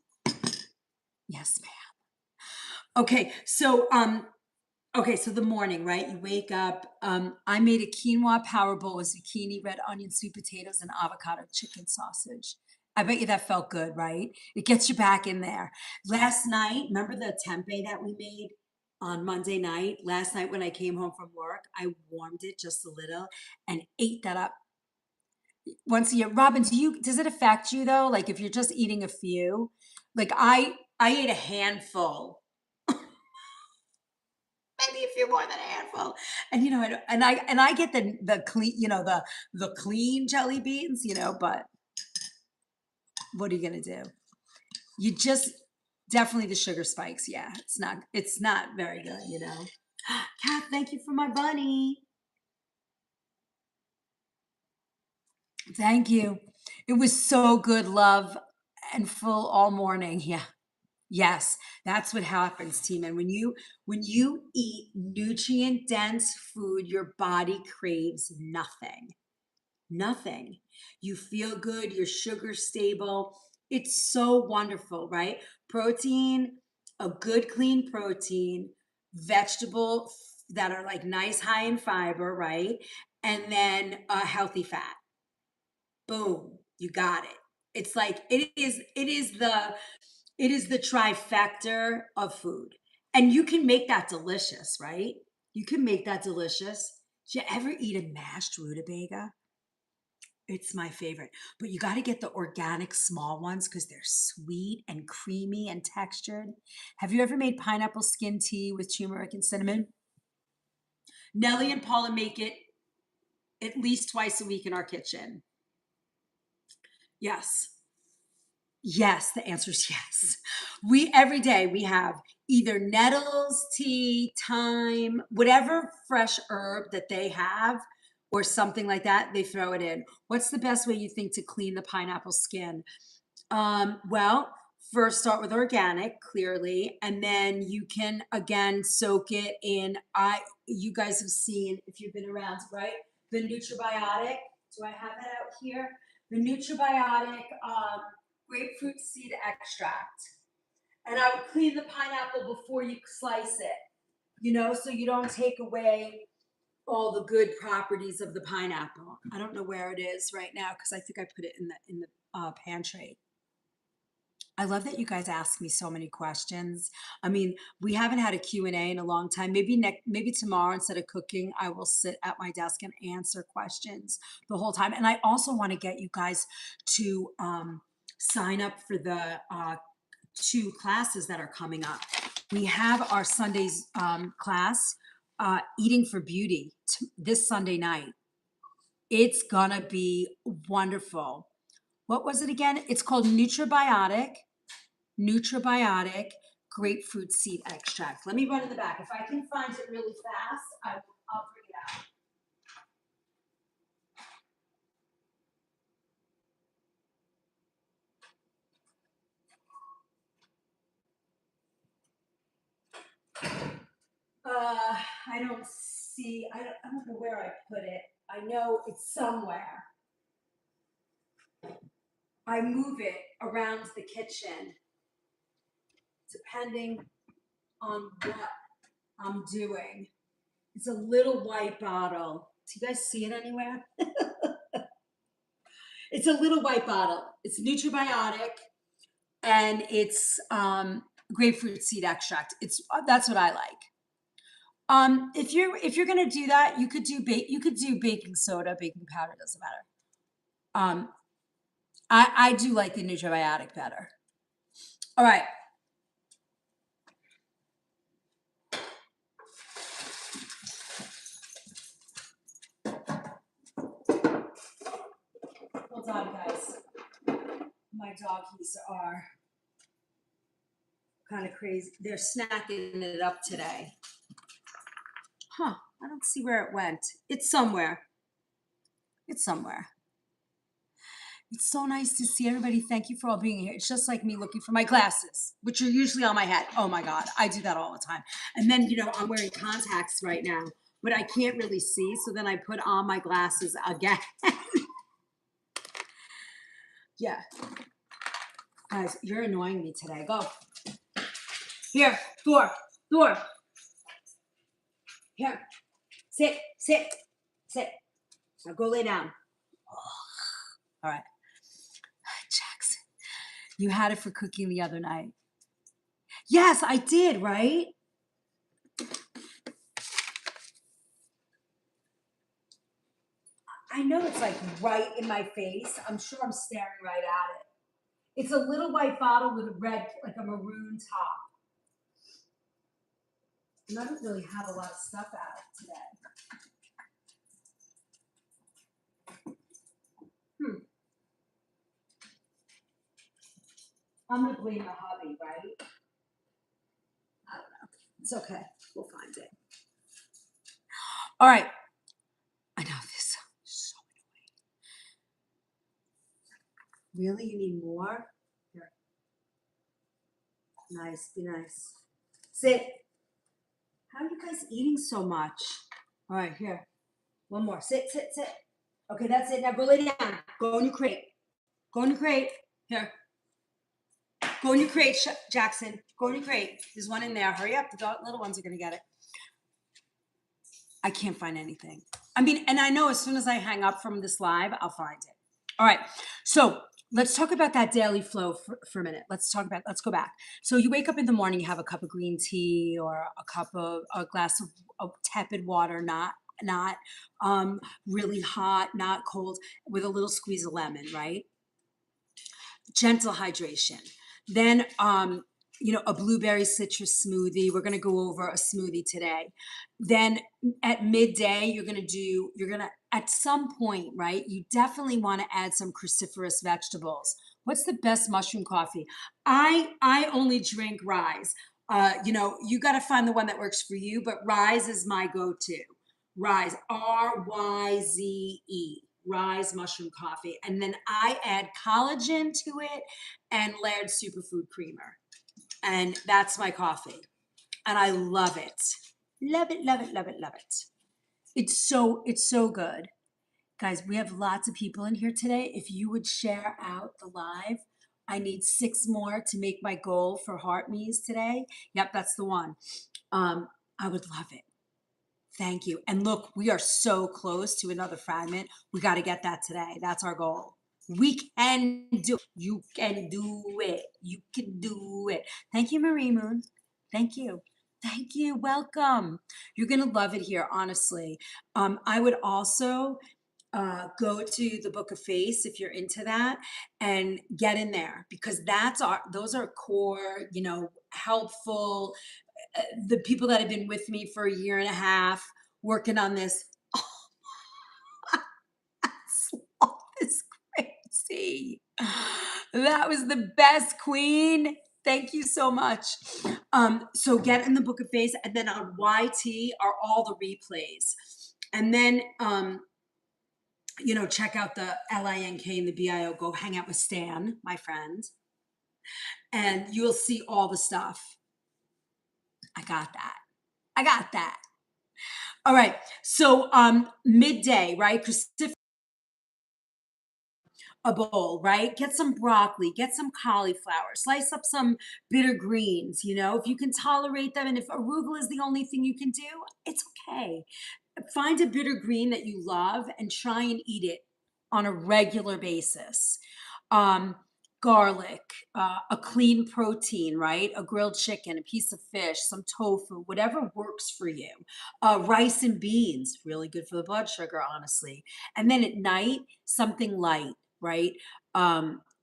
Yes, ma'am. Okay, so the morning, right? You wake up. I made a quinoa power bowl with zucchini, red onion, sweet potatoes, and avocado chicken sausage. I bet you that felt good, right? It gets you back in there. Last night, remember the tempeh that we made on Monday night? Last night when I came home from work, I warmed it just a little and ate that up once a year. Robin, does it affect you though? Like if you're just eating a few, like I ate a handful. only a few more than a handful. And and I get the clean, the clean jelly beans, but what are you gonna do? You just definitely the sugar spikes. Yeah, it's not very good. Kat, thank you for my bunny. Thank you. It was so good, love, and full all morning. Yeah. Yes, that's what happens, team. And when you eat nutrient dense food, your body craves nothing. Nothing. You feel good, your sugar's stable. It's so wonderful, right? Protein, a good clean protein, vegetable that are like nice high in fiber, right? And then a healthy fat. Boom, you got it. It's like it is the trifecta of food. And you can make that delicious, right? You can make that delicious. Did you ever eat a mashed rutabaga? It's my favorite. But you got to get the organic small ones because they're sweet and creamy and textured. Have you ever made pineapple skin tea with turmeric and cinnamon? Nellie and Paula make it at least twice a week in our kitchen. Yes. Yes, the answer is yes. We every day we have either nettles, tea, thyme, whatever fresh herb that they have, or something like that, they throw it in. What's the best way you think to clean the pineapple skin? Well, first start with organic, clearly, and then you can again soak it in. You guys have seen if you've been around, right? The Nutribiotic. Do I have that out here? The Nutribiotic grapefruit seed extract. And I would clean the pineapple before you slice it, so you don't take away all the good properties of the pineapple. I don't know where it is right now because I think I put it in the pantry. I love that you guys ask me so many questions. I mean, we haven't had a Q and A in a long time. Maybe tomorrow instead of cooking, I will sit at my desk and answer questions the whole time. And I also want to get you guys to sign up for the two classes that are coming up. We have our Sundays class, Eating for Beauty, this Sunday night. It's gonna be wonderful. What was it again? It's called Nutribiotic grapefruit seed extract. Let me run in the back. If I can find it really fast, I'll bring it out. I don't see. I don't know where I put it. I know it's somewhere. I move it around the kitchen depending on what I'm doing. It's a little white bottle. Do you guys see it anywhere? It's a little white bottle. It's Nutribiotic and it's grapefruit seed extract. That's what I like. If you're gonna do that, you could do baking soda, baking powder doesn't matter. Um, I do like the Nutribiotic better. All right. Hold on, guys. My doggies are kind of crazy. They're snacking it up today. Huh. I don't see where it went. It's somewhere. It's somewhere. It's so nice to see everybody. Thank you for all being here. It's just like me looking for my glasses, which are usually on my head. Oh my God, I do that all the time. And then, I'm wearing contacts right now, but I can't really see. So then I put on my glasses again. Yeah. Guys, you're annoying me today. Go. Here, door. Here, sit. Now go lay down. All right. Jackson, you had it for cooking the other night. Yes, I did, right? I know it's like right in my face. I'm sure I'm staring right at it. It's a little white bottle with a red, like a maroon top. And I don't really have a lot of stuff out today. Hmm. I'm gonna blame the hubby, right? I don't know. It's okay. We'll find it. All right. I know this. So really, you need more? Here. Nice. Be nice. Sit. How are you guys eating so much? All right, here. One more. Sit, sit, sit. Okay, that's it. Now go lay down. Go in your crate. Go in your crate. Here. Go in your crate, Jackson. Go in your crate. There's one in there. Hurry up. The little ones are going to get it. I can't find anything. I mean, and I know as soon as I hang up from this live, I'll find it. All right. So let's talk about that daily flow for a minute. Let's go back. So you wake up in the morning, you have a cup of green tea or a glass of tepid water, not really hot, not cold, with a little squeeze of lemon, right? Gentle hydration. Then, a blueberry citrus smoothie. We're going to go over a smoothie today. Then at midday, at some point, right? You definitely want to add some cruciferous vegetables. What's the best mushroom coffee? I only drink Rise. You got to find the one that works for you, but Rise is my go-to. Rise, Ryze. Rise mushroom coffee. And then I add collagen to it and Laird superfood creamer. And that's my coffee. And I love it. Love it, love it, love it, love it. It's so good. Guys, we have lots of people in here today. If you would share out the live, I need 6 more to make my goal for Heart Me's today. Yep, that's the one. I would love it. Thank you. And look, we are so close to another fragment. We got to get that today. That's our goal. We can do it. You can do it. You can do it. Thank you, Marie Moon. Thank you. Thank you. Welcome. You're going to love it here, honestly. I would also go to the Book of Face if you're into that and get in there, because those are core, helpful. The people that have been with me for a year and a half working on this. Oh, it's crazy. That was the best, Queen. Thank you so much. So get in the Book of Face, and then on YT are all the replays. And then check out the LINK and the BIO. Go hang out with Stan, my friend, and you'll see all the stuff. I got that. All right. So midday, right? A bowl, right? Get some broccoli, get some cauliflower, slice up some bitter greens, if you can tolerate them. And if arugula is the only thing you can do, it's okay. Find a bitter green that you love and try and eat it on a regular basis. Garlic, a clean protein, right? A grilled chicken, a piece of fish, some tofu, whatever works for you. Rice and beans, really good for the blood sugar, honestly. And then at night, something light, right?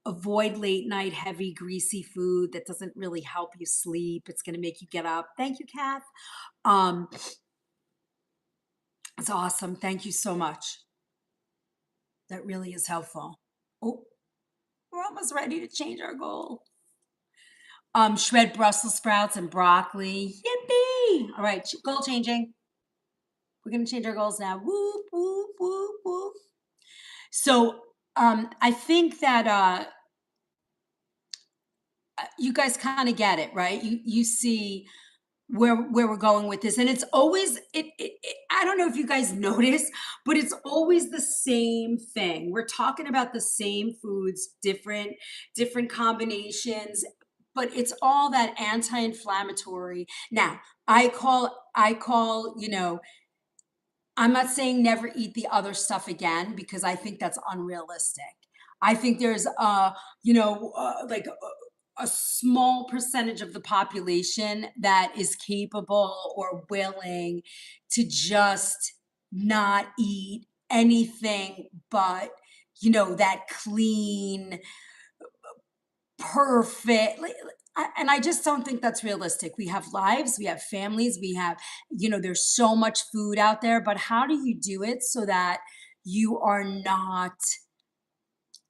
Avoid late night, heavy, greasy food that doesn't really help you sleep. It's going to make you get up. Thank you, Kath. It's awesome. Thank you so much. That really is helpful. Oh, we're almost ready to change our goal. Shred Brussels sprouts and broccoli. Yippee! All right, goal changing. We're going to change our goals now. Whoop, whoop, whoop, whoop. So I think that you guys kind of get it, right? You see where we're going with this, and it's always I don't know if you guys notice, but it's always the same thing. We're talking about the same foods, different combinations, but it's all that anti-inflammatory. Now I call I'm not saying never eat the other stuff again, because I think that's unrealistic. I think there's like a small percentage of the population that is capable or willing to just not eat anything but that clean, perfect. And I just don't think that's realistic. We have lives, we have families, we have, there's so much food out there, but how do you do it so that you are not,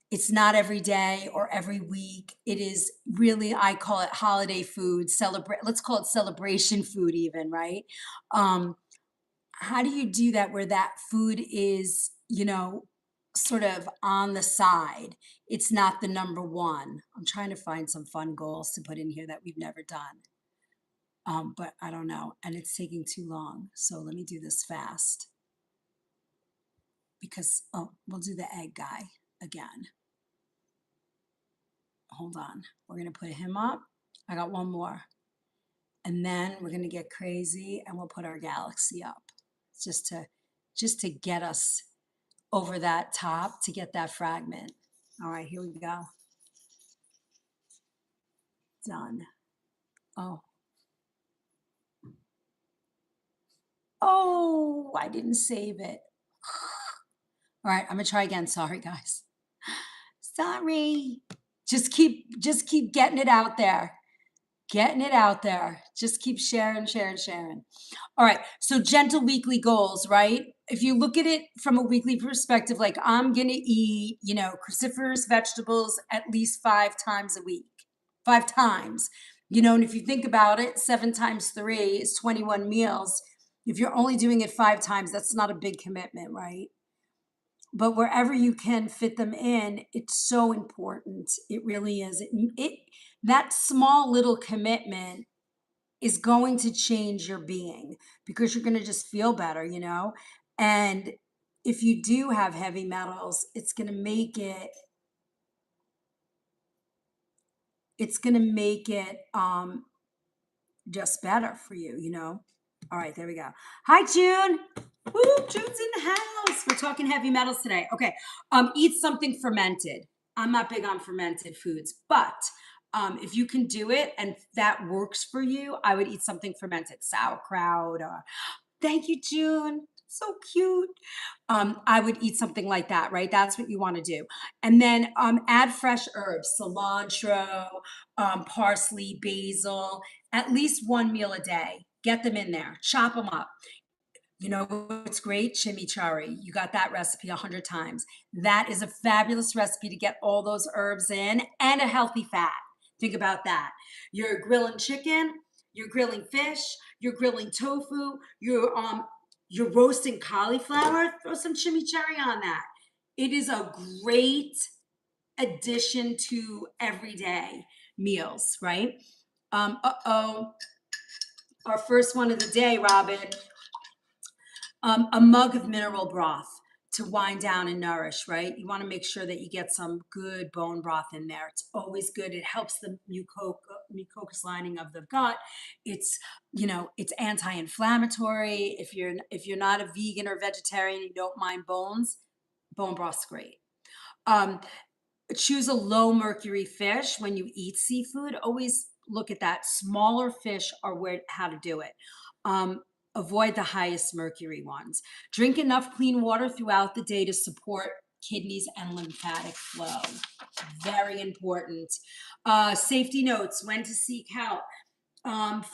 it's not every day or every week. It is really, I call it holiday food, celebrate, let's call it celebration food even, right? Um, how do you do that where that food is, sort of on the side? It's not the number one. I'm trying to find some fun goals to put in here that we've never done. But I don't know. And it's taking too long. So let me do this fast because, oh, we'll do the egg guy again. Hold on. We're going to put him up. I got one more. And then we're going to get crazy and we'll put our galaxy up just to get us over that top, to get that fragment. All right, here we go. Done. Oh. Oh, I didn't save it. All right, I'm gonna try again. Sorry, guys. Sorry. Just keep getting it out there. Getting it out there. Just keep sharing, sharing, sharing. All right. So gentle weekly goals, right? If you look at it from a weekly perspective, like I'm going to eat, cruciferous vegetables at least 5 times a week, 5 times, and if you think about it, 7 times 3 is 21 meals. If you're only doing it 5 times, that's not a big commitment, right? But wherever you can fit them in, it's so important. It really is. That small little commitment is going to change your being because you're going to just feel better. And if you do have heavy metals, it's going to make it just better for you. All right, there we go. Hi, June. Woo, June's in the house. We're talking heavy metals today. Okay. Eat something fermented. I'm not big on fermented foods, but if you can do it and that works for you, I would eat something fermented, sauerkraut. Thank you, June. So cute. I would eat something like that, right? That's what you want to do. And then add fresh herbs, cilantro, parsley, basil, at least one meal a day. Get them in there, chop them up. You know what's great? Chimichurri. You got that recipe 100 times. That is a fabulous recipe to get all those herbs in and a healthy fat. Think about that. You're grilling chicken, you're grilling fish, you're grilling tofu, you're roasting cauliflower. Throw some chimichurri on that. It is a great addition to everyday meals, right? Uh-oh. Our first one of the day, Robin. A mug of mineral broth to wind down and nourish, right? You want to make sure that you get some good bone broth in there. It's always good. It helps the mucous lining of the gut. It's anti-inflammatory. If you're not a vegan or vegetarian, you don't mind bones, bone broth's great. Choose a low mercury fish when you eat seafood. Always look at that. Smaller fish are how to do it. Avoid the highest mercury ones. Drink enough clean water throughout the day to support kidneys and lymphatic flow. Very important. Safety notes, when to seek help.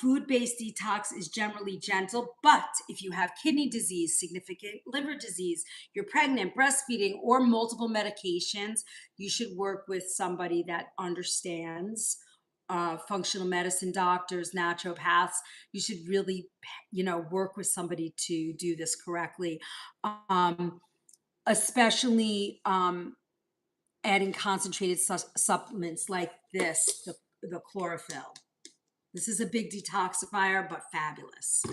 Food-based detox is generally gentle, but if you have kidney disease, significant liver disease, you're pregnant, breastfeeding, or multiple medications, you should work with somebody that understands. Functional medicine doctors, naturopaths. You should really, work with somebody to do this correctly. Especially adding concentrated supplements like this, the chlorophyll. This is a big detoxifier, but fabulous.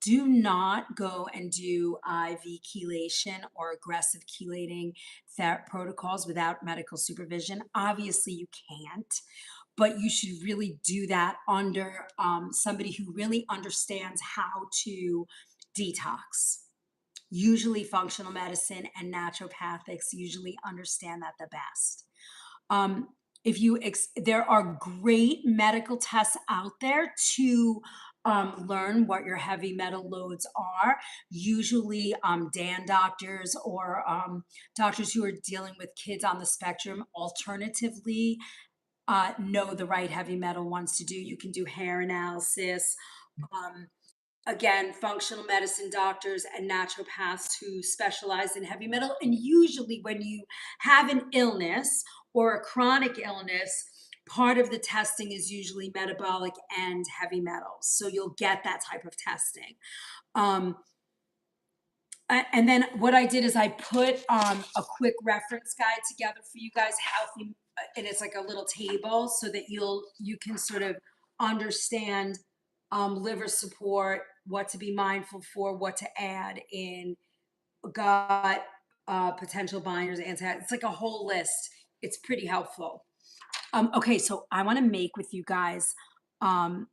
Do not go and do IV chelation or aggressive chelating protocols without medical supervision. Obviously, you can't, but you should really do that under somebody who really understands how to detox. Usually, functional medicine and naturopathics usually understand that the best. There are great medical tests out there to learn what your heavy metal loads are. Usually DAN doctors or doctors who are dealing with kids on the spectrum. Alternatively, know the right heavy metal ones to do. You can do hair analysis. Um, Again, functional medicine doctors and naturopaths who specialize in heavy metal. And usually, when you have an illness or a chronic illness, part of the testing is usually metabolic and heavy metals. So you'll get that type of testing. Um, and then what I did is I put a quick reference guide together for you guys, healthy, and it's like a little table so that you can sort of understand liver support, what to be mindful for, what to add in gut, potential binders, it's like a whole list. It's pretty helpful. Okay, so I want to make with you guys. Um,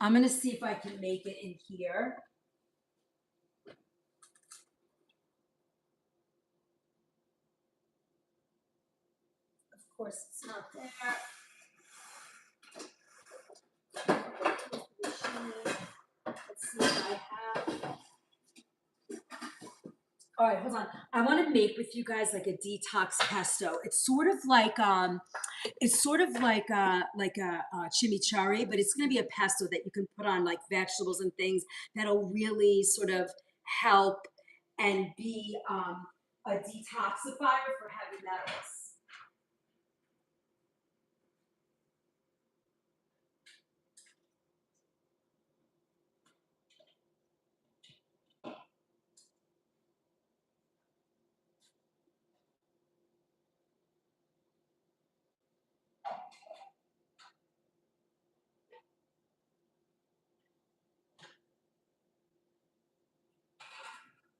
I'm going to see if I can make it in here. Of course, it's not there. Let's see what I have. All right, hold on. I want to make with you guys like a detox pesto. It's sort of like a chimichurri, but it's going to be a pesto that you can put on like vegetables and things that'll really sort of help and be a detoxifier for heavy metals.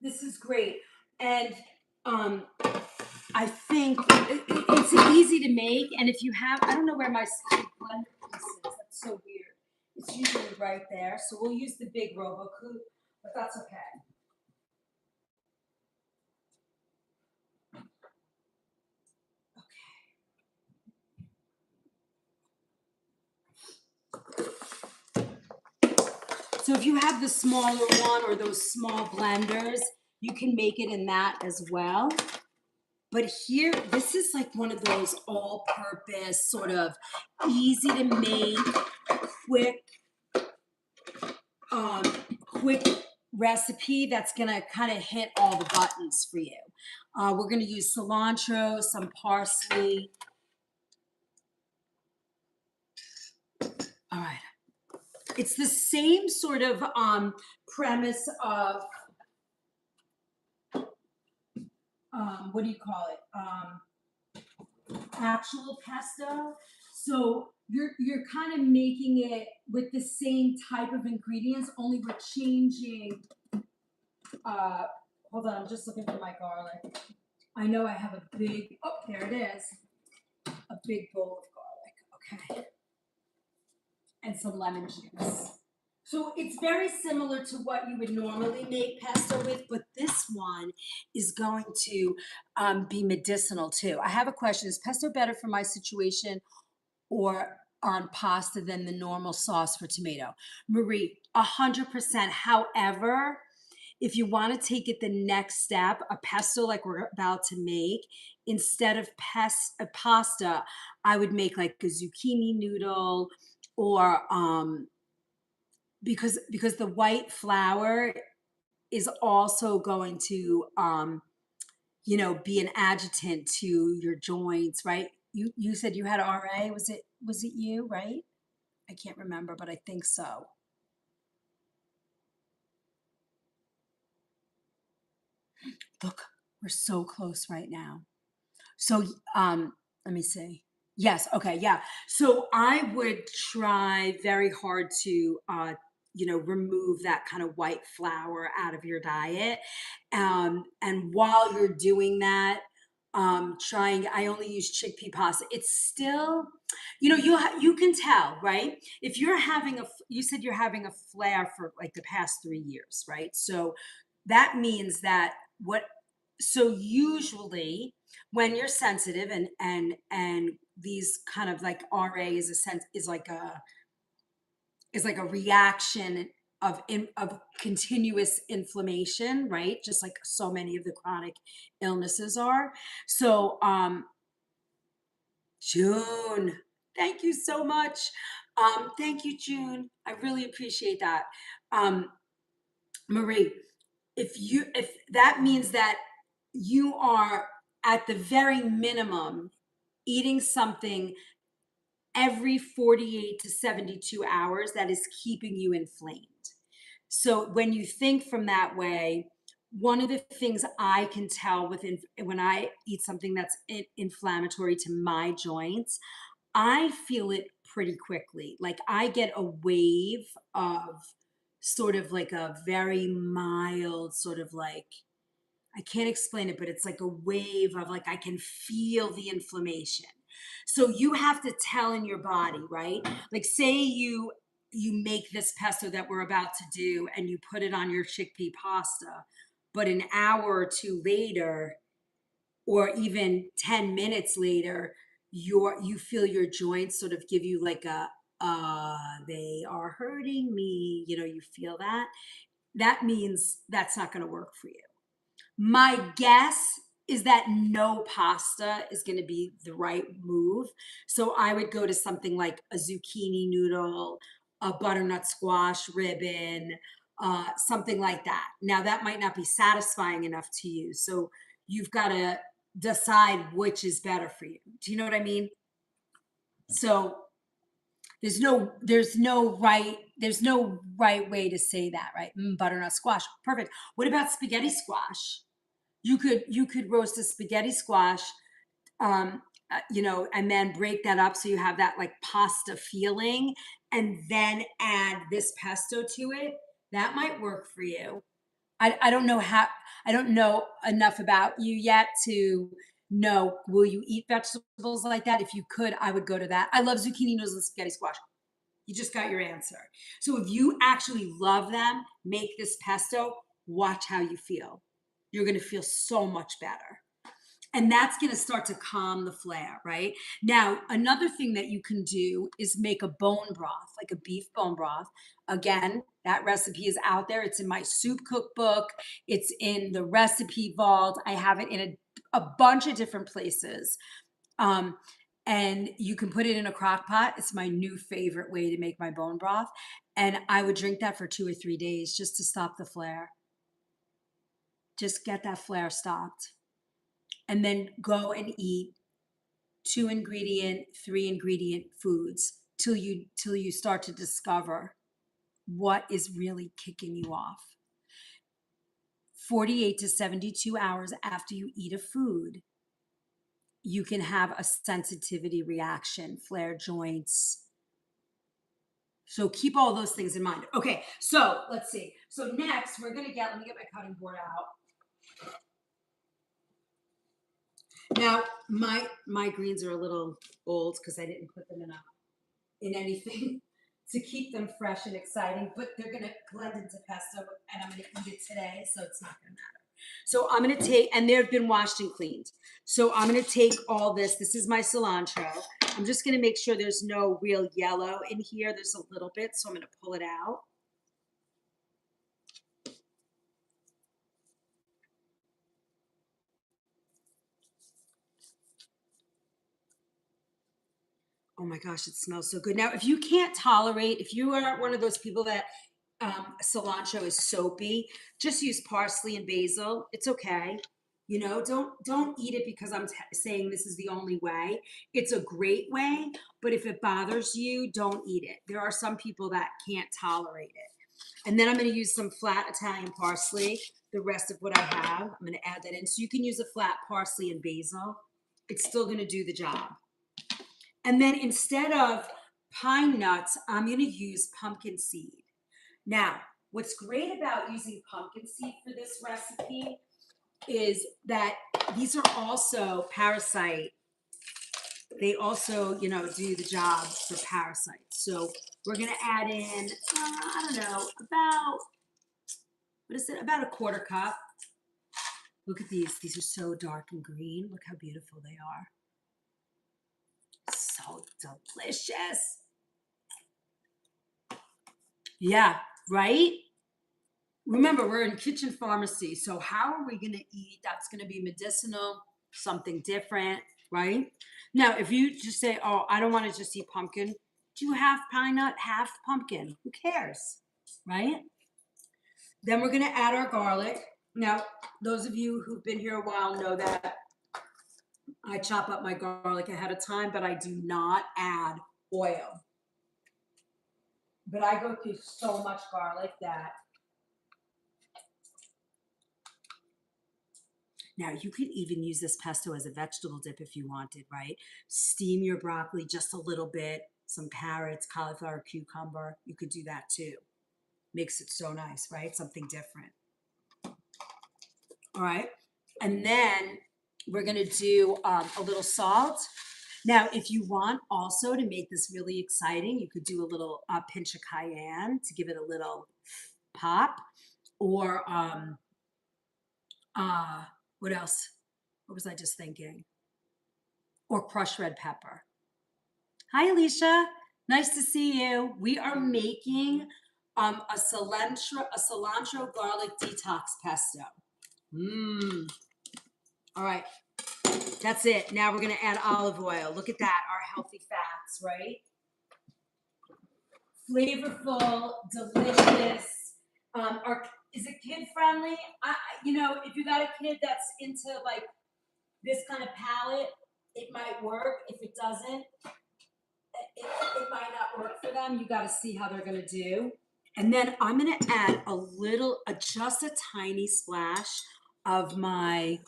This is great. And um, I think it's easy to make. And if you have, I don't know where my blender piece is. That's so weird. It's usually right there. So we'll use the big Robocoup, but that's okay. So if you have the smaller one or those small blenders, you can make it in that as well. But here, this is like one of those all-purpose, sort of easy to make, quick, um, quick recipe that's gonna kind of hit all the buttons for you. We're gonna use cilantro, some parsley. All right. It's the same sort of premise of what do you call it? Actual pesto. So you're kind of making it with the same type of ingredients, only we're changing. Uh, Hold on, I'm just looking for my garlic. I know I have a big. Oh, there it is. A big bowl of garlic. Okay, and some lemon juice. So it's very similar to what you would normally make pesto with, but this one is going to be medicinal too. I have a question. Is pesto better for my situation or on pasta than the normal sauce for tomato? Marie, 100%. However, if you want to take it the next step, a pesto like we're about to make, instead of pasta, I would make like a zucchini noodle or because the white flour is also going to be an adjutant to your joints, right? You said you had RA. Was it you, right? I can't remember, but I think so. Look, we're so close right now. So let me see. Yes, okay, yeah. So I would try very hard to remove that kind of white flour out of your diet. And while you're doing that, I only use chickpea pasta. It's still, you can tell, right? If you're having you said you're having a flare for like the past 3 years, right? So that means that what, so usually when you're sensitive and these kind of like RA is a sense is like a reaction of continuous inflammation, right? Just like so many of the chronic illnesses are. So, June, thank you so much. Thank you, June. I really appreciate that. Um, Marie, if that means that you are at the very minimum eating something every 48 to 72 hours that is keeping you inflamed. So when you think from that way, one of the things I can tell when I eat something that's inflammatory to my joints, I feel it pretty quickly. Like I get a wave of sort of like a very mild, sort of like, I can't explain it, but it's like a wave of like I can feel the inflammation. So you have to tell in your body, right? Like say you make this pesto that we're about to do and you put it on your chickpea pasta, but an hour or two later or even 10 minutes later, you feel your joints sort of give you like a they are hurting me, you feel that. That means that's not going to work for you. My guess is that no pasta is going to be the right move. So I would go to something like a zucchini noodle, a butternut squash ribbon, something like that. Now, that might not be satisfying enough to you. So you've got to decide which is better for you. Do you know what I mean? So there's no right way to say that, right? Butternut squash, perfect. What about spaghetti squash? You could roast a spaghetti squash, and then break that up so you have that like pasta feeling, and then add this pesto to it. That might work for you. I don't know how. I don't know enough about you yet to know. Will you eat vegetables like that? If you could, I would go to that. I love zucchini noodles and spaghetti squash. You just got your answer. So if you actually love them, make this pesto. Watch how you feel. You're going to feel so much better. And that's going to start to calm the flare, right? Now, another thing that you can do is make a bone broth, like a beef bone broth. Again, that recipe is out there. It's in my soup cookbook. It's in the recipe vault. I have it in a bunch of different places. Um, and you can put it in a crock pot. It's my new favorite way to make my bone broth. And I would drink that for 2 or 3 days just to stop the flare. Just get that flare stopped. And then go and eat 2 ingredient, 3 ingredient foods till you start to discover what is really kicking you off. 48 to 72 hours after you eat a food, you can have a sensitivity reaction, flare joints. So keep all those things in mind. Okay, so let's see. So next let me get my cutting board out. Now, my greens are a little old because I didn't put them in anything to keep them fresh and exciting, but they're gonna blend into pesto and I'm gonna eat it today, so it's not gonna matter. So I'm gonna take, and they've been washed and cleaned. So I'm gonna take all this. This is my cilantro. I'm just gonna make sure there's no real yellow in here. There's a little bit, so I'm gonna pull it out. Oh my gosh, it smells so good. Now, if you can't tolerate, if you are one of those people that cilantro is soapy, just use parsley and basil. It's okay. Don't eat it because I'm saying this is the only way. It's a great way, but if it bothers you, don't eat it. There are some people that can't tolerate it. And then I'm going to use some flat Italian parsley. The rest of what I have, I'm going to add that in. So you can use a flat parsley and basil. It's still going to do the job. And then instead of pine nuts, I'm going to use pumpkin seed. Now, what's great about using pumpkin seed for this recipe is that these are also parasite. They also, do the job for parasites. So we're going to add in, I don't know, about a quarter cup. Look at these. These are so dark and green. Look how beautiful they are. So delicious. Yeah, right? Remember, we're in kitchen pharmacy. So how are we going to eat? That's going to be medicinal, something different, right? Now, if you just say, oh, I don't want to just eat pumpkin, do half pine nut, half pumpkin. Who cares, right? Then we're going to add our garlic. Now, those of you who've been here a while know that I chop up my garlic ahead of time, but I do not add oil. But I go through so much garlic that now you could even use this pesto as a vegetable dip if you wanted, right? Steam your broccoli just a little bit, some carrots, cauliflower, cucumber. You could do that too. Makes it so nice, right? Something different. All right. And then we're going to do a little salt. Now, if you want also to make this really exciting, you could do a little pinch of cayenne to give it a little pop. Or what else? What was I just thinking? Or crushed red pepper. Hi, Alicia. Nice to see you. We are making a cilantro garlic detox pesto. Mmm. All right. That's it. Now we're going to add olive oil. Look at that. Our healthy fats, right? Flavorful, delicious. Is it kid friendly? If you got a kid that's into like this kind of palette, it might work. If it doesn't, it might not work for them. You got to see how they're going to do. And then I'm going to add just a tiny splash of my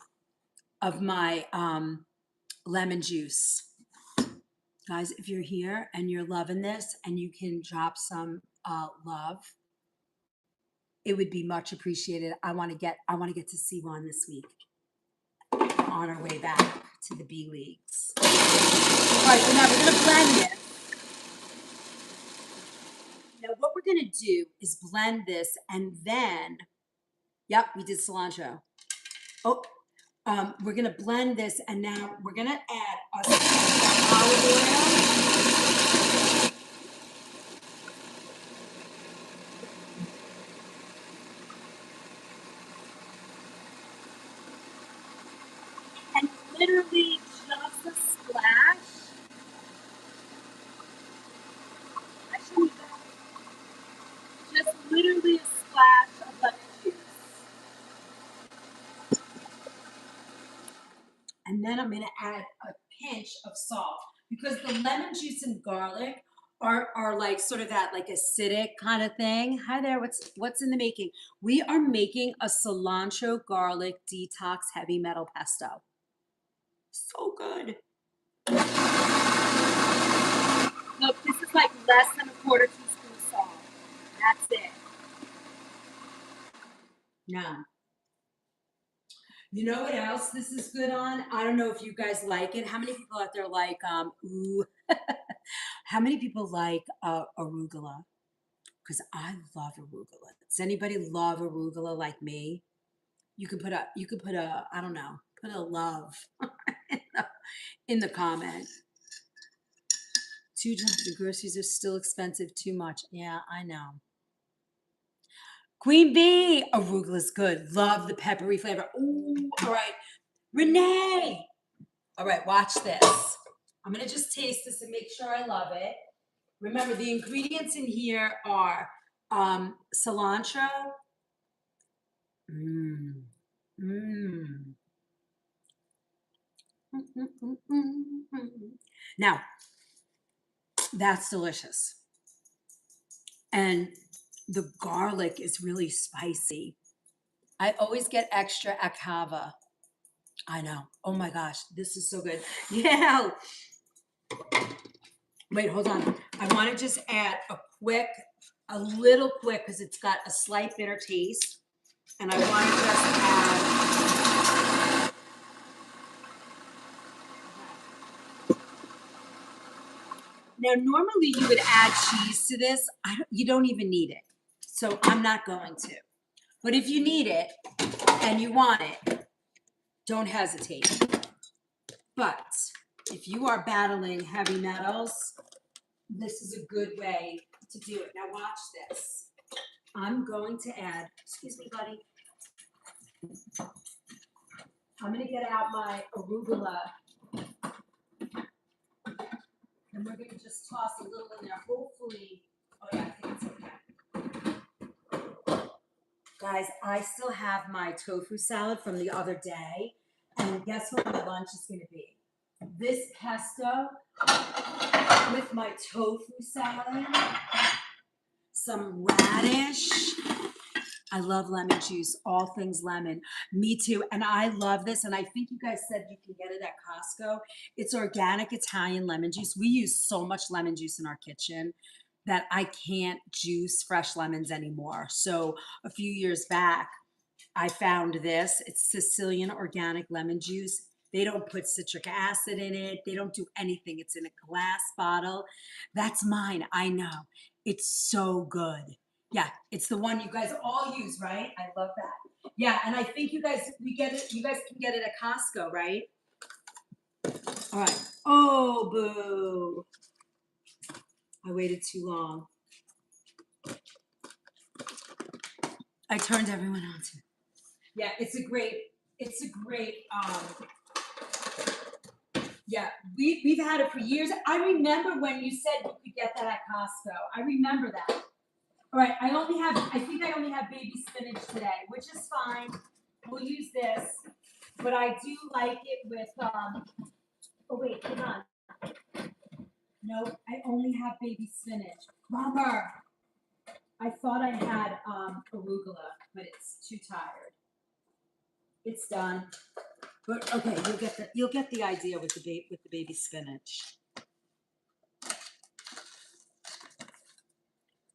lemon juice. Guys, if you're here and you're loving this and you can drop some love, it would be much appreciated. I want to get to see one this week on our way back to the B Leagues. All right, so now we're going to blend this. Now what we're going to do is blend this and then, yep, we did cilantro. Oh, we're going to blend this and now we're going to add olive oil. And literally just a splash. Just literally a splash of lemon juice. And then I'm going to add a pinch of salt because the lemon juice and garlic are like sort of that like acidic kind of thing. Hi there, what's in the making? We are making a cilantro garlic detox heavy metal pesto. So good. Look, this is like less than a quarter teaspoon of salt. That's it. Now, you know what else this is good on? I don't know if you guys like it. How many people out there like, how many people like arugula? Because I love arugula. Does anybody love arugula like me? You could put a, I don't know, put a love in the comment. 2 times the groceries are still expensive, too much. Yeah, I know. Queen Bee, arugula's good. Love the peppery flavor. Ooh, all right. Renee. All right, watch this. I'm going to just taste this and make sure I love it. Remember, the ingredients in here are cilantro. Now, that's delicious. And the garlic is really spicy. I always get extra acava. I know. Oh my gosh, this is so good. Yeah. Wait, hold on. I want to just add a little quick, because it's got a slight bitter taste. And I want to just add. Now, normally you would add cheese to this. You don't even need it. So I'm not going to. But if you need it and you want it, don't hesitate. But if you are battling heavy metals, this is a good way to do it. Now watch this. I'm going to add, excuse me, buddy. I'm going to get out my arugula, and we're going to just toss a little in there. Hopefully, oh yeah, I think it's okay. Guys, I still have my tofu salad from the other day, and guess what my lunch is going to be? This pesto with my tofu salad, some radish. I love lemon juice, all things lemon. Me too. And I love this. And I think you guys said you can get it at Costco. It's organic Italian lemon juice. We use so much lemon juice in our kitchen that I can't juice fresh lemons anymore. So a few years back, I found this. It's Sicilian organic lemon juice. They don't put citric acid in it. They don't do anything. It's in a glass bottle. That's mine. I know. It's so good. Yeah, it's the one you guys all use, right? I love that. Yeah, and I think you guys you guys can get it at Costco, right? All right. Oh, boo. I waited too long. I turned everyone on to. Yeah, it's a great, yeah, we've had it for years. I remember when you said you could get that at Costco. I remember that. All right, I think I only have baby spinach today, which is fine. We'll use this, but I do like it with, oh wait, hold on. Nope, I only have baby spinach. Bummer. I thought I had arugula, but it's too tired. It's done. But okay, you'll get the idea with the baby spinach.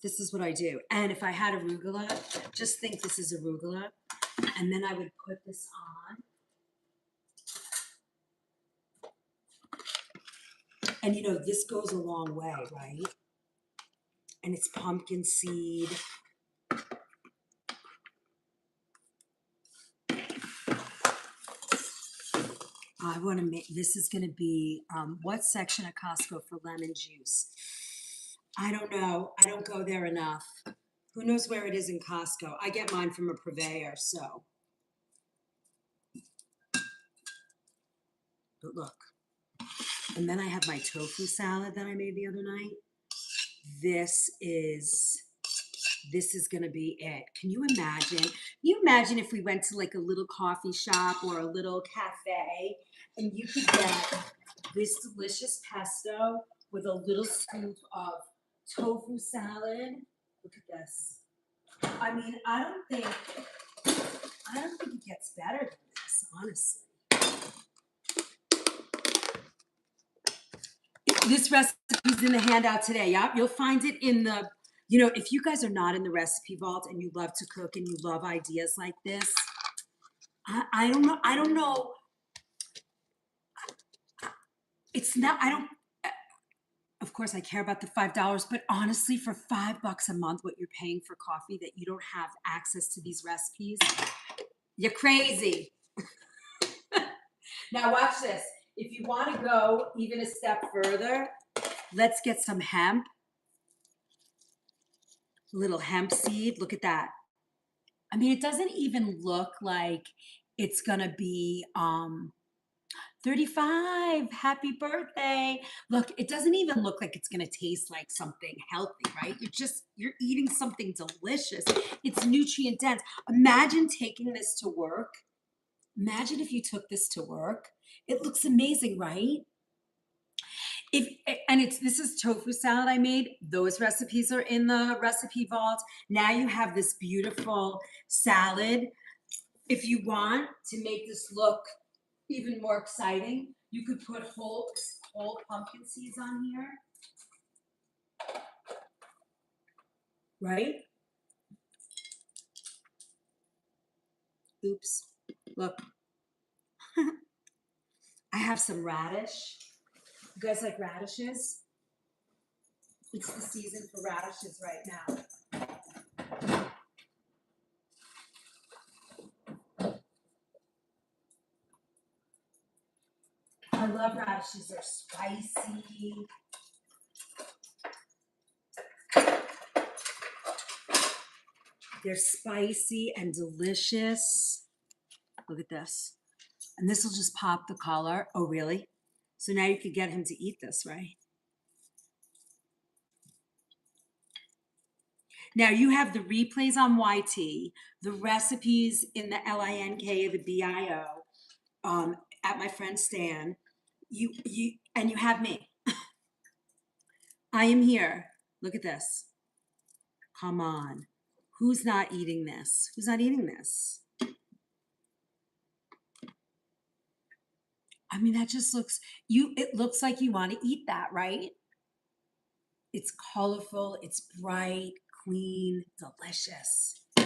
This is what I do. And if I had arugula, just think this is arugula, and then I would put this on. And you know, this goes a long way, right? And it's pumpkin seed. I want to make, this is going to be, what section at Costco for lemon juice? I don't know. I don't go there enough. Who knows where it is in Costco? I get mine from a purveyor, so. But look. And then I have my tofu salad that I made the other night. This is gonna be it. Can you imagine? Can you imagine if we went to like a little coffee shop or a little cafe and you could get this delicious pesto with a little scoop of tofu salad? Look at this. I mean, I don't think it gets better than this, honestly. This recipe's in the handout today. Yeah, you'll find it in the, you know, if you guys are not in the recipe vault and you love to cook and you love ideas like this, I don't know. It's not, I don't, of course I care about the $5, but honestly, for $5 a month, what you're paying for coffee that you don't have access to these recipes, you're crazy. Now watch this. If you want to go even a step further, let's get some hemp. Little hemp seed. Look at that. I mean, it doesn't even look like it's gonna be 35. Happy birthday. Look, it doesn't even look like it's gonna taste like something healthy, right? You're eating something delicious. It's nutrient dense. Imagine taking this to work. Imagine if you took this to work. It looks amazing, right? This is tofu salad I made. Those recipes are in the recipe vault. Now you have this beautiful salad. If you want to make this look even more exciting, you could put whole pumpkin seeds on here. Right? Oops. Look. I have some radish. You guys like radishes? It's the season for radishes right now. I love radishes. They're spicy. They're spicy and delicious. Look at this. And this will just pop the color. Oh, really? So now you could get him to eat this, right? Now you have the replays on YT, the recipes in the LINK, the BIO, at my friend Stan. And you have me. I am here. Look at this. Come on. Who's not eating this? Who's not eating this? I mean, that just looks, it looks like you want to eat that, right? It's colorful, it's bright, clean, delicious. All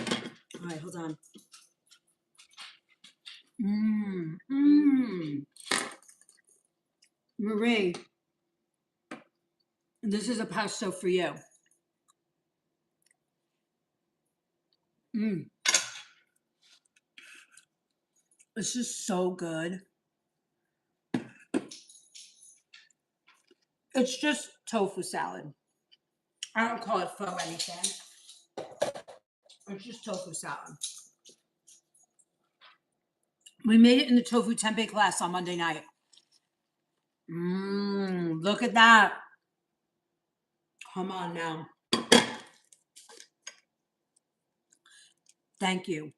right, hold on. Marie, this is a pesto for you. This is so good. It's just tofu salad. I don't call it pho anything. It's just tofu salad. We made it in the tofu tempeh class on Monday night. Look at that. Come on now. Thank you.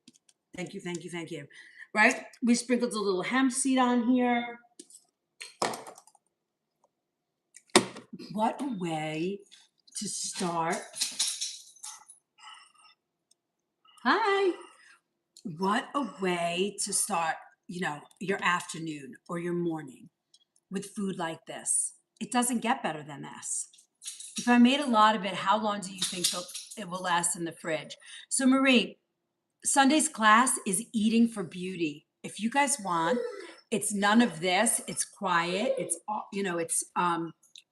Thank you, thank you, thank you. Right? We sprinkled a little hemp seed on here. What a way to start. Hi. What a way to start, your afternoon or your morning with food like this. It doesn't get better than this. If I made a lot of it, how long do you think it will last in the fridge? So Marie, Sunday's class is eating for beauty. If you guys want, it's none of this. It's quiet. It's, it's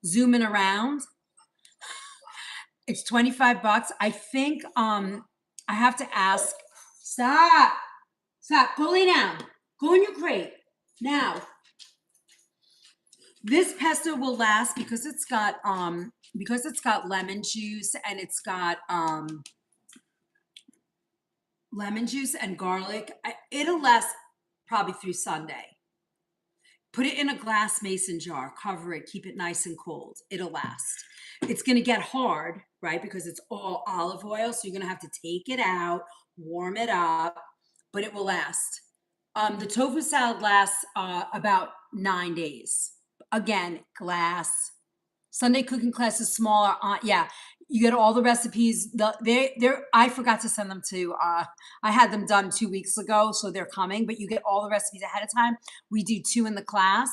zooming around. It's $25. I think I have to ask. Stop. Go lay down. Go in your crate now. This pesto will last because it's got lemon juice and it's got lemon juice and garlic. It'll last probably through Sunday. Put it in a glass mason jar, cover it, keep it nice and cold. It'll last. It's going to get hard, right? Because it's all olive oil. So you're going to have to take it out, warm it up, but it will last. The tofu salad lasts about 9 days. Again, glass. Sunday cooking class is smaller. Yeah, you get all the recipes. I forgot to send them to. I had them done 2 weeks ago, so they're coming. But you get all the recipes ahead of time. We do 2 in the class,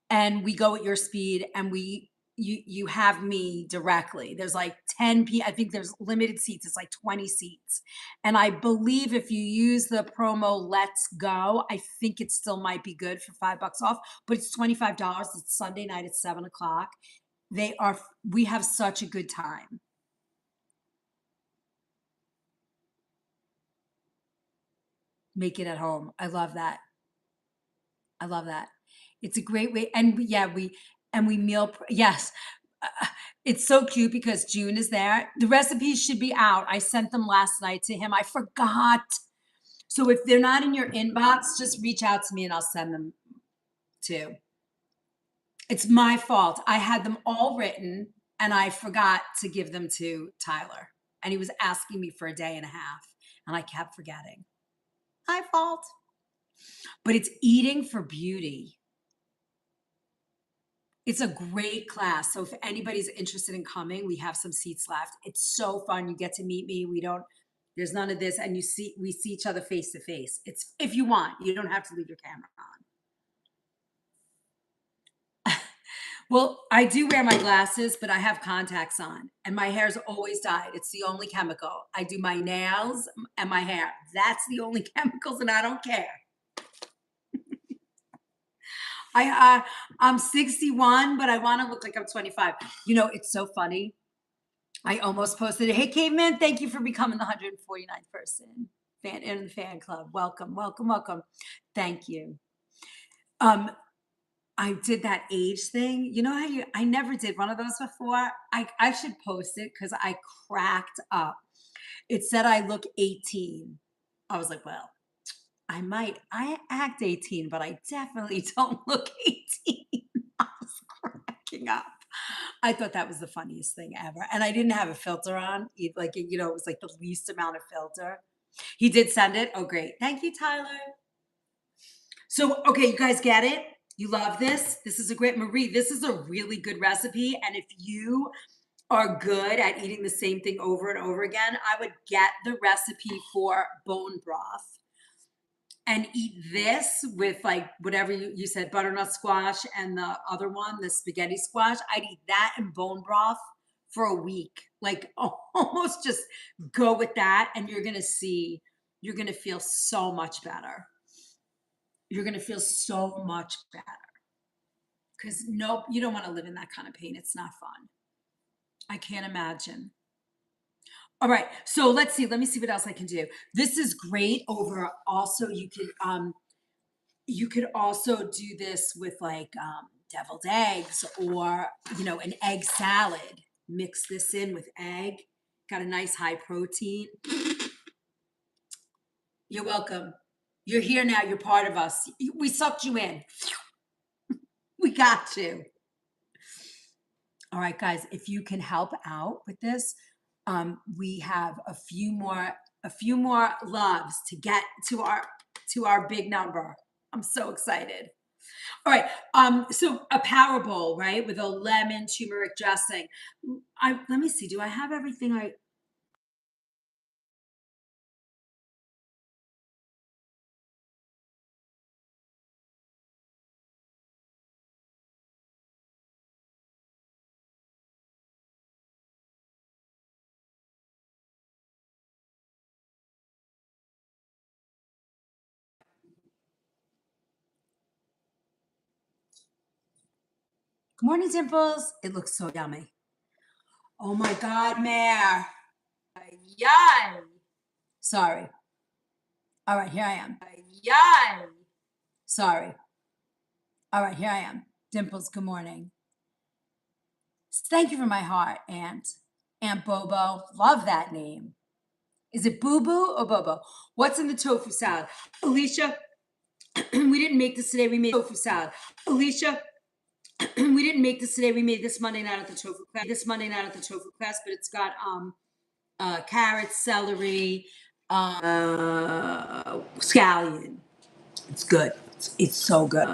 and we go at your speed. And you have me directly. There's like 10 people. I think there's limited seats. It's like 20 seats. And I believe if you use the promo Let's Go, I think it still might be good for $5 off, but it's $25. It's Sunday night at 7:00. We have such a good time. Make it at home. I love that. I love that. It's a great way. And we meal. Yes. It's so cute because June is there. The recipes should be out. I sent them last night to him. I forgot. So if they're not in your inbox, just reach out to me and I'll send them too. It's my fault. I had them all written and I forgot to give them to Tyler. And he was asking me for a day and a half and I kept forgetting. My fault. But it's eating for beauty. It's a great class. So if anybody's interested in coming, we have some seats left. It's so fun. You get to meet me. There's none of this. And we see each other face to face. It's, if you want, you don't have to leave your camera on. Well, I do wear my glasses, but I have contacts on and my hair's always dyed. It's the only chemical. I do my nails and my hair. That's the only chemicals and I don't care. I'm 61, but I want to look like I'm 25. It's so funny. I almost posted it. Hey, Caveman, thank you for becoming the 149th person in the fan club. Welcome, welcome, welcome. Thank you. I did that age thing. You know how I never did one of those before. I should post it because I cracked up. It said I look 18. I was like, well, I act 18, but I definitely don't look 18. I was cracking up. I thought that was the funniest thing ever. And I didn't have a filter on. Like, it was like the least amount of filter. He did send it. Oh, great. Thank you, Tyler. So, okay, you guys get it? You love this? This is a great Marie. This is a really good recipe. And if you are good at eating the same thing over and over again, I would get the recipe for bone broth and eat this with like whatever you said, butternut squash, and the other one, the spaghetti squash. I'd eat that and bone broth for a week. Like almost just go with that, and you're gonna see, you're gonna feel so much better. You're gonna feel so much better. Because nope, you don't want to live in that kind of pain. It's not fun. I can't imagine. All right, so let's see. Let me see what else I can do. This is great over. Also, you could also do this with like deviled eggs, or an egg salad. Mix this in with egg. Got a nice high protein. You're welcome. You're here now. You're part of us. We sucked you in. We got you. All right, guys, if you can help out with this, we have a few more loves to get to our big number. I'm so excited. All right, so a power bowl, right, with a lemon turmeric dressing. Let me see. Do I have everything? Good morning, Dimples. It looks so yummy. Oh my God, Mare. Yay. Sorry. All right, here I am. Yay. Sorry. All right, here I am. Dimples, good morning. Thank you for my heart, Aunt. Aunt Bobo. Love that name. Is it Boo Boo or Bobo? What's in the tofu salad? Alicia, we didn't make this today. We made tofu salad. Alicia, we didn't make this today. We made this Monday night at the tofu class. But it's got carrots, celery, scallion. It's good. It's so good.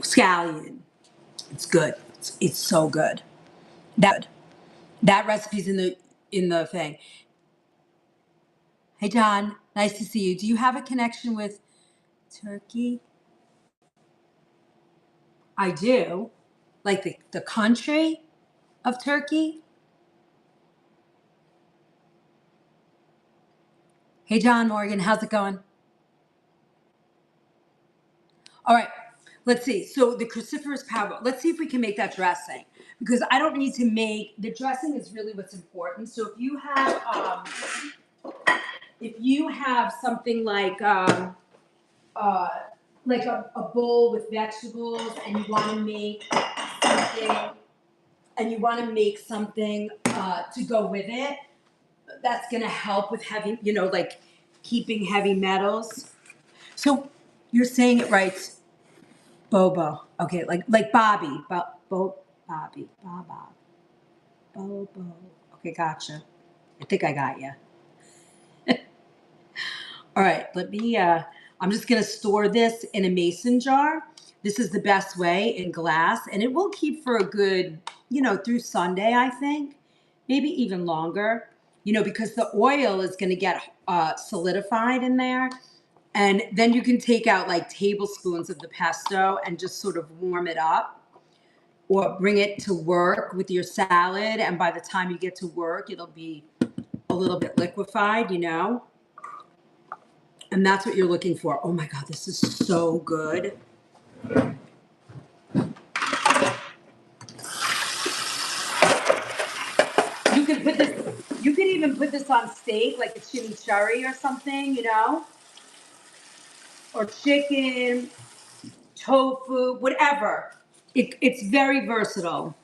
Scallion. It's good. It's so good. That recipe's in the thing. Hey John, nice to see you. Do you have a connection with Turkey? I do. Like the country of Turkey? Hey John Morgan, how's it going? All right, let's see. So the cruciferous power, let's see if we can make that dressing, because I don't need to make, the dressing is really what's important. So if you have something uh, like a bowl with vegetables, and you want to make something to go with it, that's going to help with heavy, like keeping heavy metals. So you're saying it right, Bobo. Okay, like Bobby, Bobby, Baba, Bobo. Okay, gotcha. I think I got you. All right, I'm just gonna store this in a mason jar. This is the best way, in glass, and it will keep for a good, through Sunday, I think, maybe even longer, because the oil is gonna get solidified in there. And then you can take out like tablespoons of the pesto and just sort of warm it up, or bring it to work with your salad. And by the time you get to work, it'll be a little bit liquefied. And that's what you're looking for. Oh my God, this is so good. You could even put this on steak, like a chimichurri or something, or chicken, tofu, whatever. It's very versatile.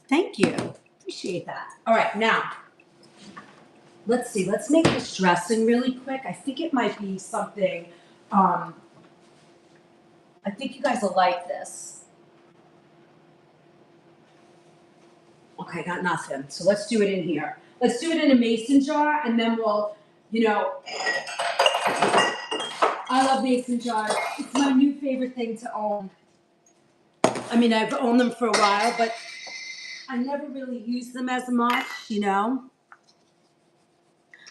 Thank you. Appreciate that. All right, now, let's see. Let's make this dressing really quick. I think it might be something, I think you guys will like this. Okay, got nothing. So let's do it in here. Let's do it in a mason jar, and then we'll, I love mason jars. It's my new favorite thing to own. I mean, I've owned them for a while, but I never really use them as much.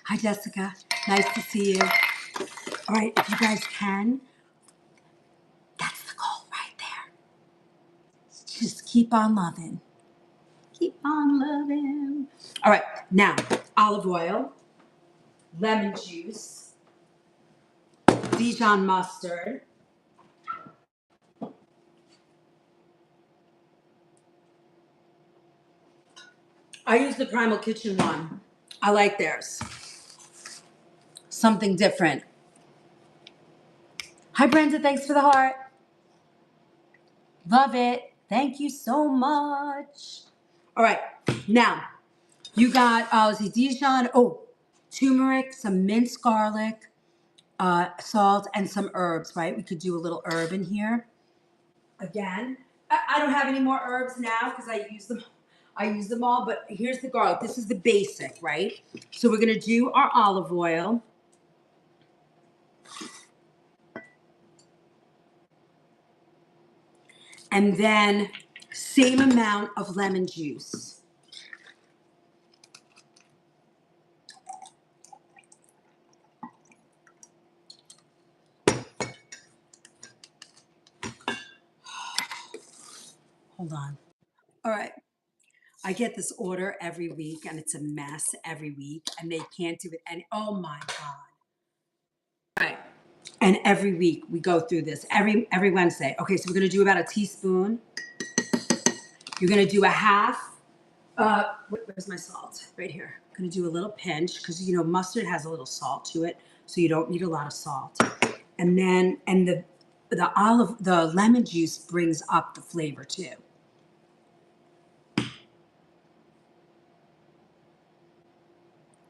Hi, Jessica. Nice to see you. All right, if you guys can, that's the goal right there. Just keep on loving. Keep on loving. All right, now, olive oil, lemon juice, Dijon mustard. I use the Primal Kitchen one. I like theirs. Something different. Hi, Brenda. Thanks for the heart. Love it. Thank you so much. All right. Now, you got, let's see, Dijon. Oh, turmeric, some minced garlic, salt, and some herbs, right? We could do a little herb in here. Again, I don't have any more herbs now because I use them. I use them all, but here's the garlic. This is the basic, right? So we're going to do our olive oil. And then same amount of lemon juice. Hold on. All right. I get this order every week and it's a mess every week and they can't do it. And oh my God. All right. And every week we go through this every Wednesday. Okay. So we're going to do about a teaspoon. You're going to do a half. Where's my salt? Right here. I'm going to do a little pinch because, mustard has a little salt to it. So you don't need a lot of salt. And then, the lemon juice brings up the flavor too.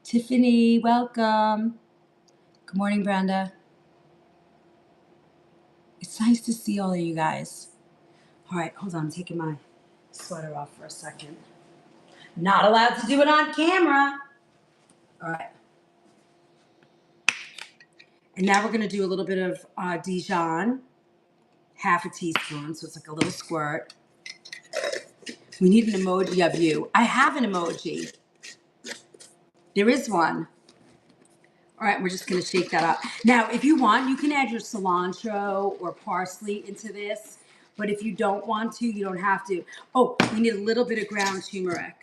Tiffany, welcome. Good morning, Brenda. It's nice to see all of you guys. All right, hold on. I'm taking my sweater off for a second. Not allowed to do it on camera. All right. And now we're going to do a little bit of Dijon, half a teaspoon, so it's like a little squirt. We need an emoji of you. I have an emoji. There is one. All right, we're just going to shake that up. Now, if you want, you can add your cilantro or parsley into this. But if you don't want to, you don't have to. Oh, we need a little bit of ground turmeric.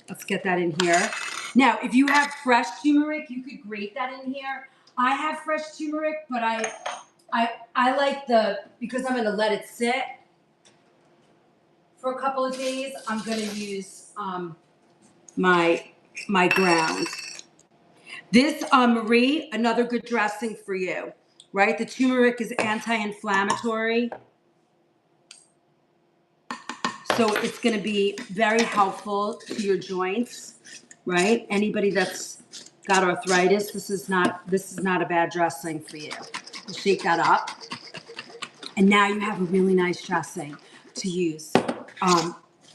Let's get that in here. Now, if you have fresh turmeric, you could grate that in here. I have fresh turmeric, but I like because I'm going to let it sit for a couple of days, I'm going to use my ground. This, Marie, another good dressing for you, right? The turmeric is anti-inflammatory. So it's going to be very helpful to your joints, right? Anybody that's got arthritis, this is not a bad dressing for you. Shake that up. And now you have a really nice dressing to use.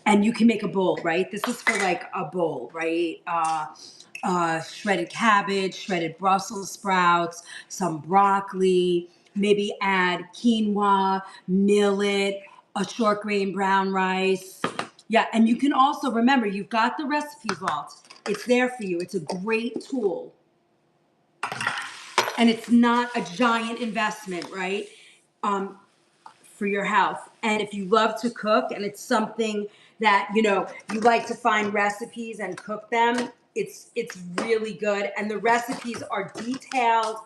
And you can make a bowl, right? This is for like a bowl, right? Shredded cabbage, shredded Brussels sprouts, some broccoli, maybe add quinoa, millet, a short grain brown rice. Yeah, and you can also, remember, you've got the recipe vault. It's there for you. It's a great tool. And it's not a giant investment, right? For your health. And if you love to cook and it's something that, you like to find recipes and cook them, it's really good. And the recipes are detailed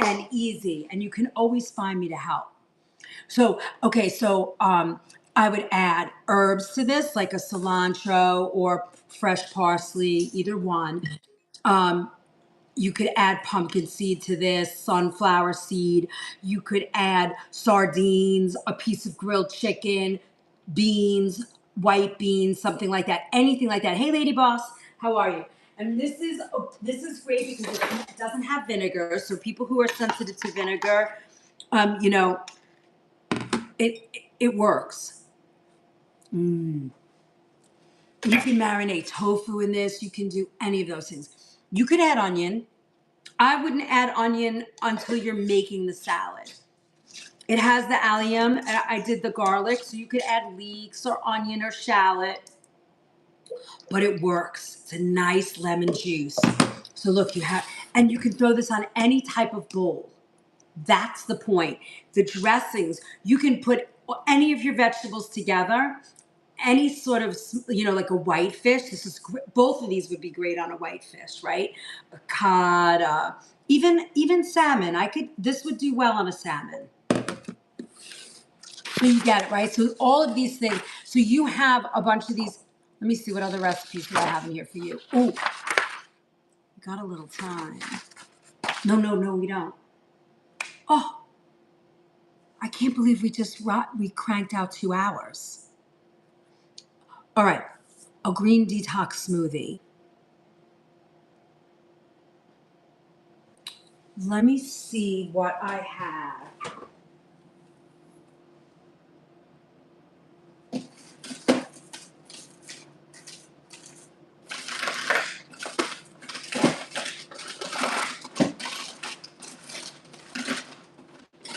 and easy, and you can always find me to help. So, okay, so I would add herbs to this, like a cilantro or fresh parsley, either one. You could add pumpkin seed to this, sunflower seed. You could add sardines, a piece of grilled chicken, beans, white beans, something like that, anything like that. Hey, lady boss, how are you? And this is great because it doesn't have vinegar. So people who are sensitive to vinegar, you know, it works. Mm. You can marinate tofu in this. You can do any of those things. You could add onion. I wouldn't add onion until you're making the salad. It has the allium. And I did the garlic, so you could add leeks or onion or shallot, but it works. It's a nice lemon juice. So look, and you can throw this on any type of bowl. That's the point. The dressings, you can put any of your vegetables together, any sort of, like a white fish. Both of these would be great on a white fish, right? A cod, even salmon. This would do well on a salmon. So you get it, right? So all of these things. So you have a bunch of these. Let me see what other recipes do I have in here for you. Oh, got a little time. No, we don't. Oh, I can't believe we cranked out 2 hours. All right, a green detox smoothie. Let me see what I have.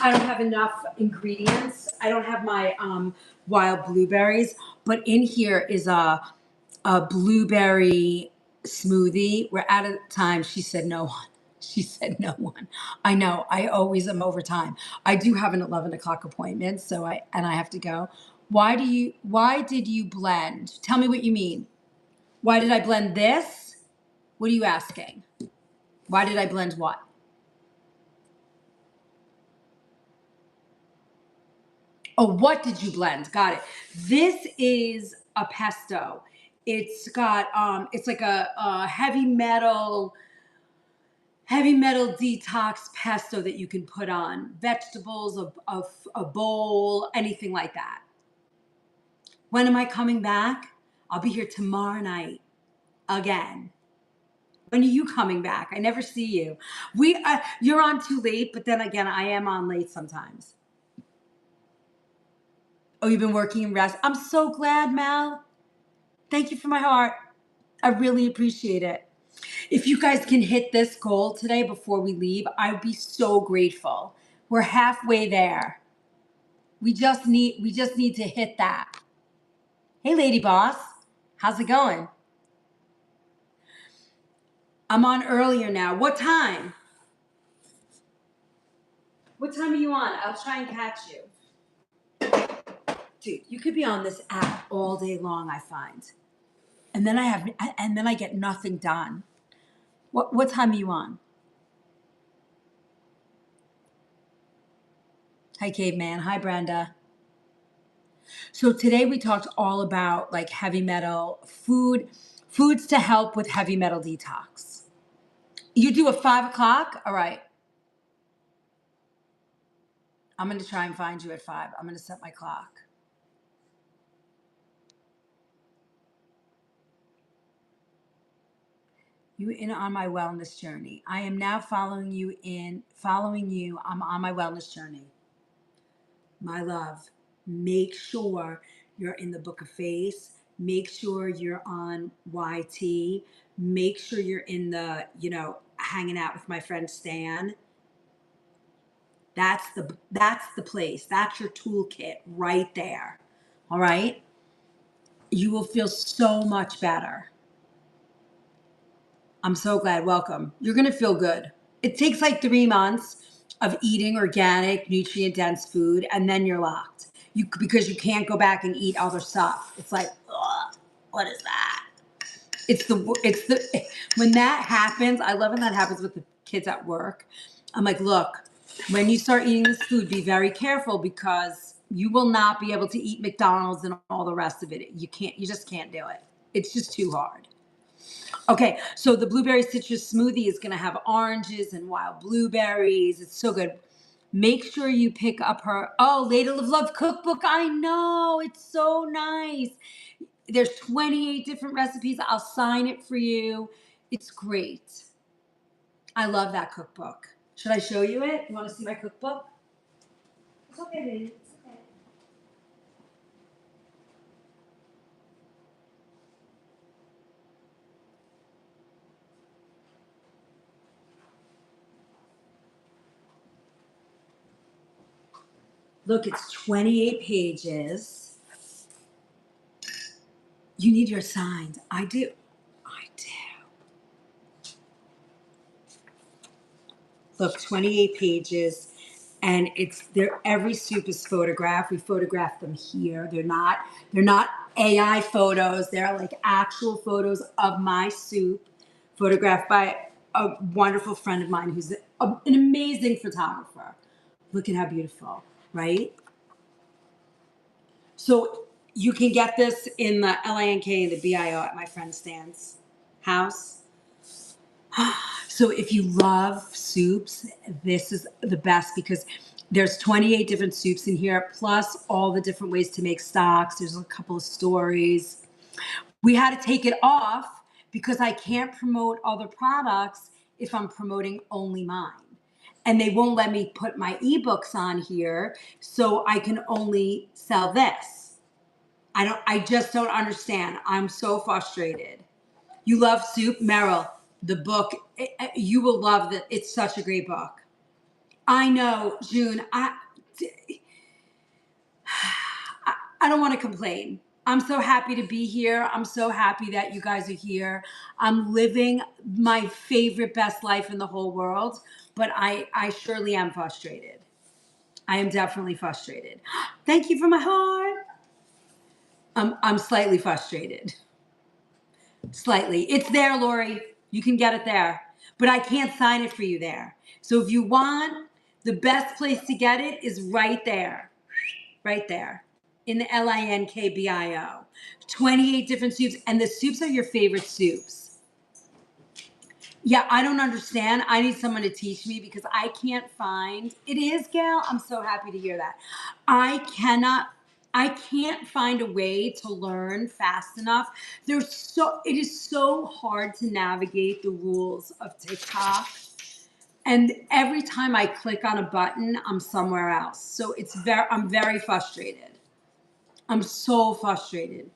I don't have enough ingredients. I don't have my wild blueberries, but in here is a blueberry smoothie. We're out of time. She said no one. She said no one. I know. I always am over time. I do have an 11 o'clock appointment, so I have to go. Why did you blend? Tell me what you mean. Why did I blend this? What are you asking? Why did I blend what? Oh, what did you blend? Got it. This is a pesto. It's like a heavy metal detox pesto that you can put on vegetables, a bowl, anything like that. When am I coming back? I'll be here tomorrow night again. When are you coming back? I never see you. You're on too late, but then again, I am on late sometimes. Oh, you've been working in rest. I'm so glad, Mel. Thank you from my heart. I really appreciate it. If you guys can hit this goal today before we leave, I'd be so grateful. We're halfway there. We just need to hit that. Hey, lady boss. How's it going? I'm on earlier now. What time? What time are you on? I'll try and catch you. Dude, you could be on this app all day long, I find. And then I get nothing done. What time are you on? Hi, caveman. Hi, Brenda. So today we talked all about like heavy metal foods to help with heavy metal detox. You do a 5 o'clock? All right. I'm going to try and find you at 5. I'm going to set my clock. You in on my wellness journey. I am now following you. I'm on my wellness journey. My love, make sure you're in the Book of Face. Make sure you're on YT. Make sure you're in the, hanging out with my friend Stan. That's the place. That's your toolkit right there. All right? You will feel so much better. I'm so glad. Welcome. You're going to feel good. It takes like 3 months of eating organic, nutrient dense food, and then you're locked. Because you can't go back and eat other stuff. It's like, ugh, what is that? When that happens, I love when that happens with the kids at work. I'm like, look, when you start eating this food, be very careful because you will not be able to eat McDonald's and all the rest of it. You just can't do it. It's just too hard. Okay, so the blueberry citrus smoothie is going to have oranges and wild blueberries. It's so good. Make sure you pick up her, oh, Ladle of Love cookbook. I know, it's so nice. There's 28 different recipes. I'll sign it for you. It's great. I love that cookbook. Should I show you it? You want to see my cookbook? It's okay, baby. It's okay. Look, it's 28 pages. You need your signs. I do. I do. Look, 28 pages. And it's there. Every soup is photographed. We photographed them here. They're not AI photos. They're like actual photos of my soup, photographed by a wonderful friend of mine who's an amazing photographer. Look at how beautiful, right? So you can get this in the LINK and the BIO at my friend Stan's house. So if you love soups, this is the best because there's 28 different soups in here, plus all the different ways to make stocks. There's a couple of stories. We had to take it off because I can't promote other products if I'm promoting only mine. And they won't let me put my ebooks on here, so I can only sell this. I just don't understand. I'm so frustrated. You love soup, Meryl. The book, you will love that. It's such a great book. I know, June. I don't want to complain. I'm so happy to be here. I'm so happy that you guys are here. I'm living my favorite, best life in the whole world, but I surely am frustrated. I am definitely frustrated. Thank you for my heart. I'm slightly frustrated. Slightly. It's there, Lori. You can get it there. But I can't sign it for you there. So if you want, the best place to get it is right there. Right there. In the LINKBIO. 28 different soups. And the soups are your favorite soups. Yeah, I don't understand. I need someone to teach me because I can't find. It is, Gail. I'm so happy to hear that. I can't find a way to learn fast enough. It is so hard to navigate the rules of TikTok. And every time I click on a button, I'm somewhere else. So I'm very frustrated. I'm so frustrated.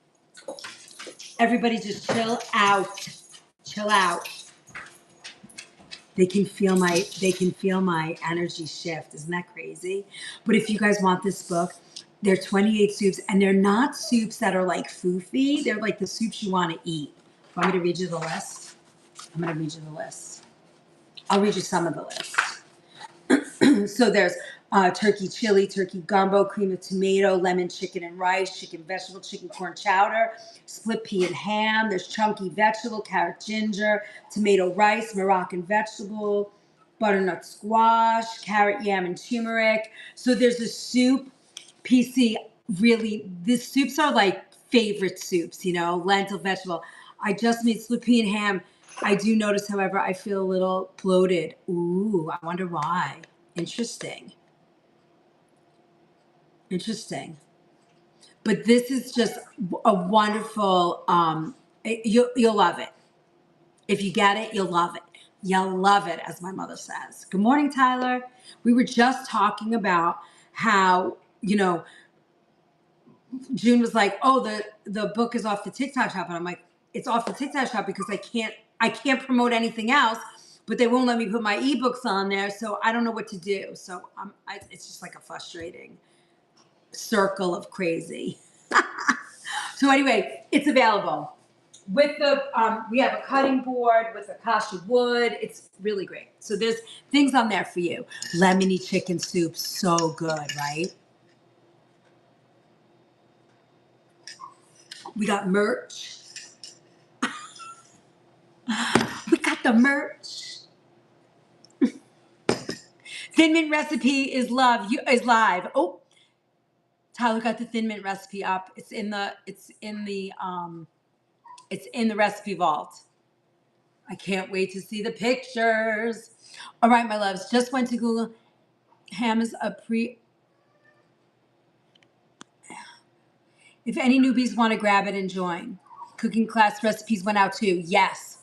Everybody just chill out. Chill out. They can feel my energy shift. Isn't that crazy? But if you guys want this book, there are 28 soups, and they're not soups that are like foofy. They're like the soups you want to eat. Want me to read you the list? I'm going to read you the list. I'll read you some of the list. So there's turkey chili, turkey gumbo, cream of tomato, lemon chicken and rice, chicken vegetable, chicken corn chowder, split pea and ham. There's chunky vegetable, carrot ginger, tomato rice, Moroccan vegetable, butternut squash, carrot yam and turmeric. So there's a soup. PC, really, the soups are like favorite soups, lentil, vegetable. I just made split pea and ham. I do notice, however, I feel a little bloated. Ooh, I wonder why. Interesting. Interesting. But this is just a wonderful, you'll love it. If you get it, you'll love it. You'll love it, as my mother says. Good morning, Tyler. We were just talking about how, June was like, "Oh, the book is off the TikTok shop," and I'm like, "It's off the TikTok shop because I can't promote anything else, but they won't let me put my ebooks on there, so I don't know what to do." So it's just like a frustrating circle of crazy. So anyway, it's available with we have a cutting board with acacia wood. It's really great. So there's things on there for you. Lemony chicken soup, so good, right? We got merch. We got the merch. Thin Mint recipe is live. Oh, Tyler got the Thin Mint recipe up. It's in the recipe vault. I can't wait to see the pictures. All right, my loves, just went to Google. Ham is a pre. If any newbies want to grab it and join, cooking class recipes went out too. Yes.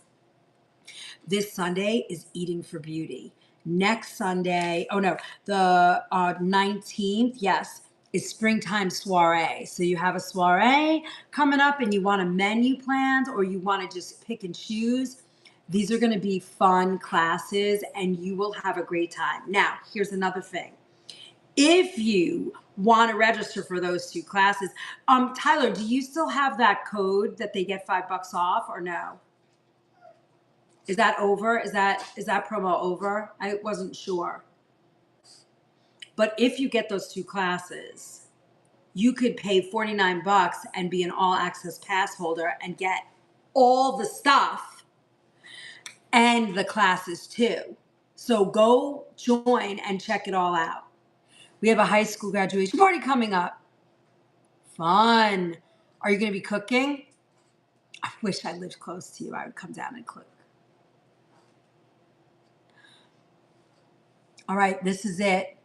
This Sunday is Eating for Beauty. Next Sunday, oh no, the 19th, yes, is Springtime Soiree. So you have a soiree coming up and you want a menu planned or you want to just pick and choose. These are going to be fun classes and you will have a great time. Now, here's another thing. If you want to register for those two classes, Tyler, do you still have that code that they get $5 off or no? Is that over? Is that promo over? I wasn't sure. But if you get those two classes, you could pay $49 and be an all access pass holder and get all the stuff and the classes too. So go join and check it all out. We have a high school graduation party coming up. Fun. Are you going to be cooking? I wish I lived close to you. I would come down and cook. All right, this is it.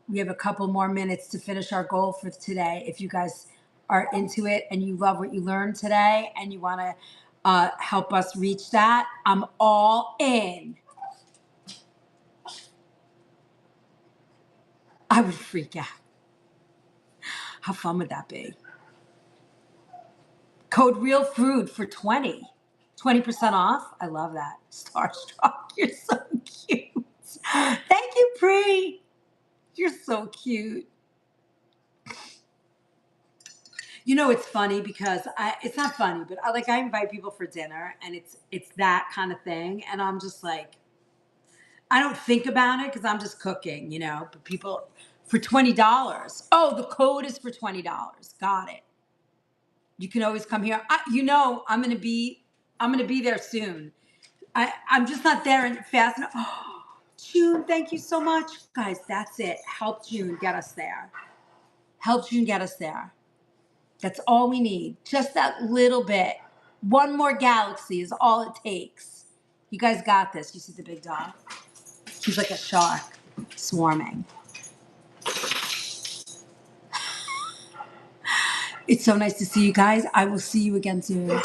We have a couple more minutes to finish our goal for today. If you guys are into it and you love what you learned today and you want to help us reach that, I'm all in. I would freak out. How fun would that be? Code Real Food for 20% off. I love that. Starstruck, you're so cute. Thank you, Pri. You're so cute. You know, it's funny because it's not funny, but I invite people for dinner and it's that kind of thing. And I'm just like, I don't think about it because I'm just cooking, you know, but people for $20. Oh, the code is for $20. Got it. You can always come here. I'm going to be there soon. I'm just not there and fast enough. Oh, June, thank you so much. Guys, that's it. Help June get us there. Help June get us there. That's all we need. Just that little bit. One more galaxy is all it takes. You guys got this. You see the big dog? He's like a shark swarming. It's so nice to see you guys. I will see you again soon.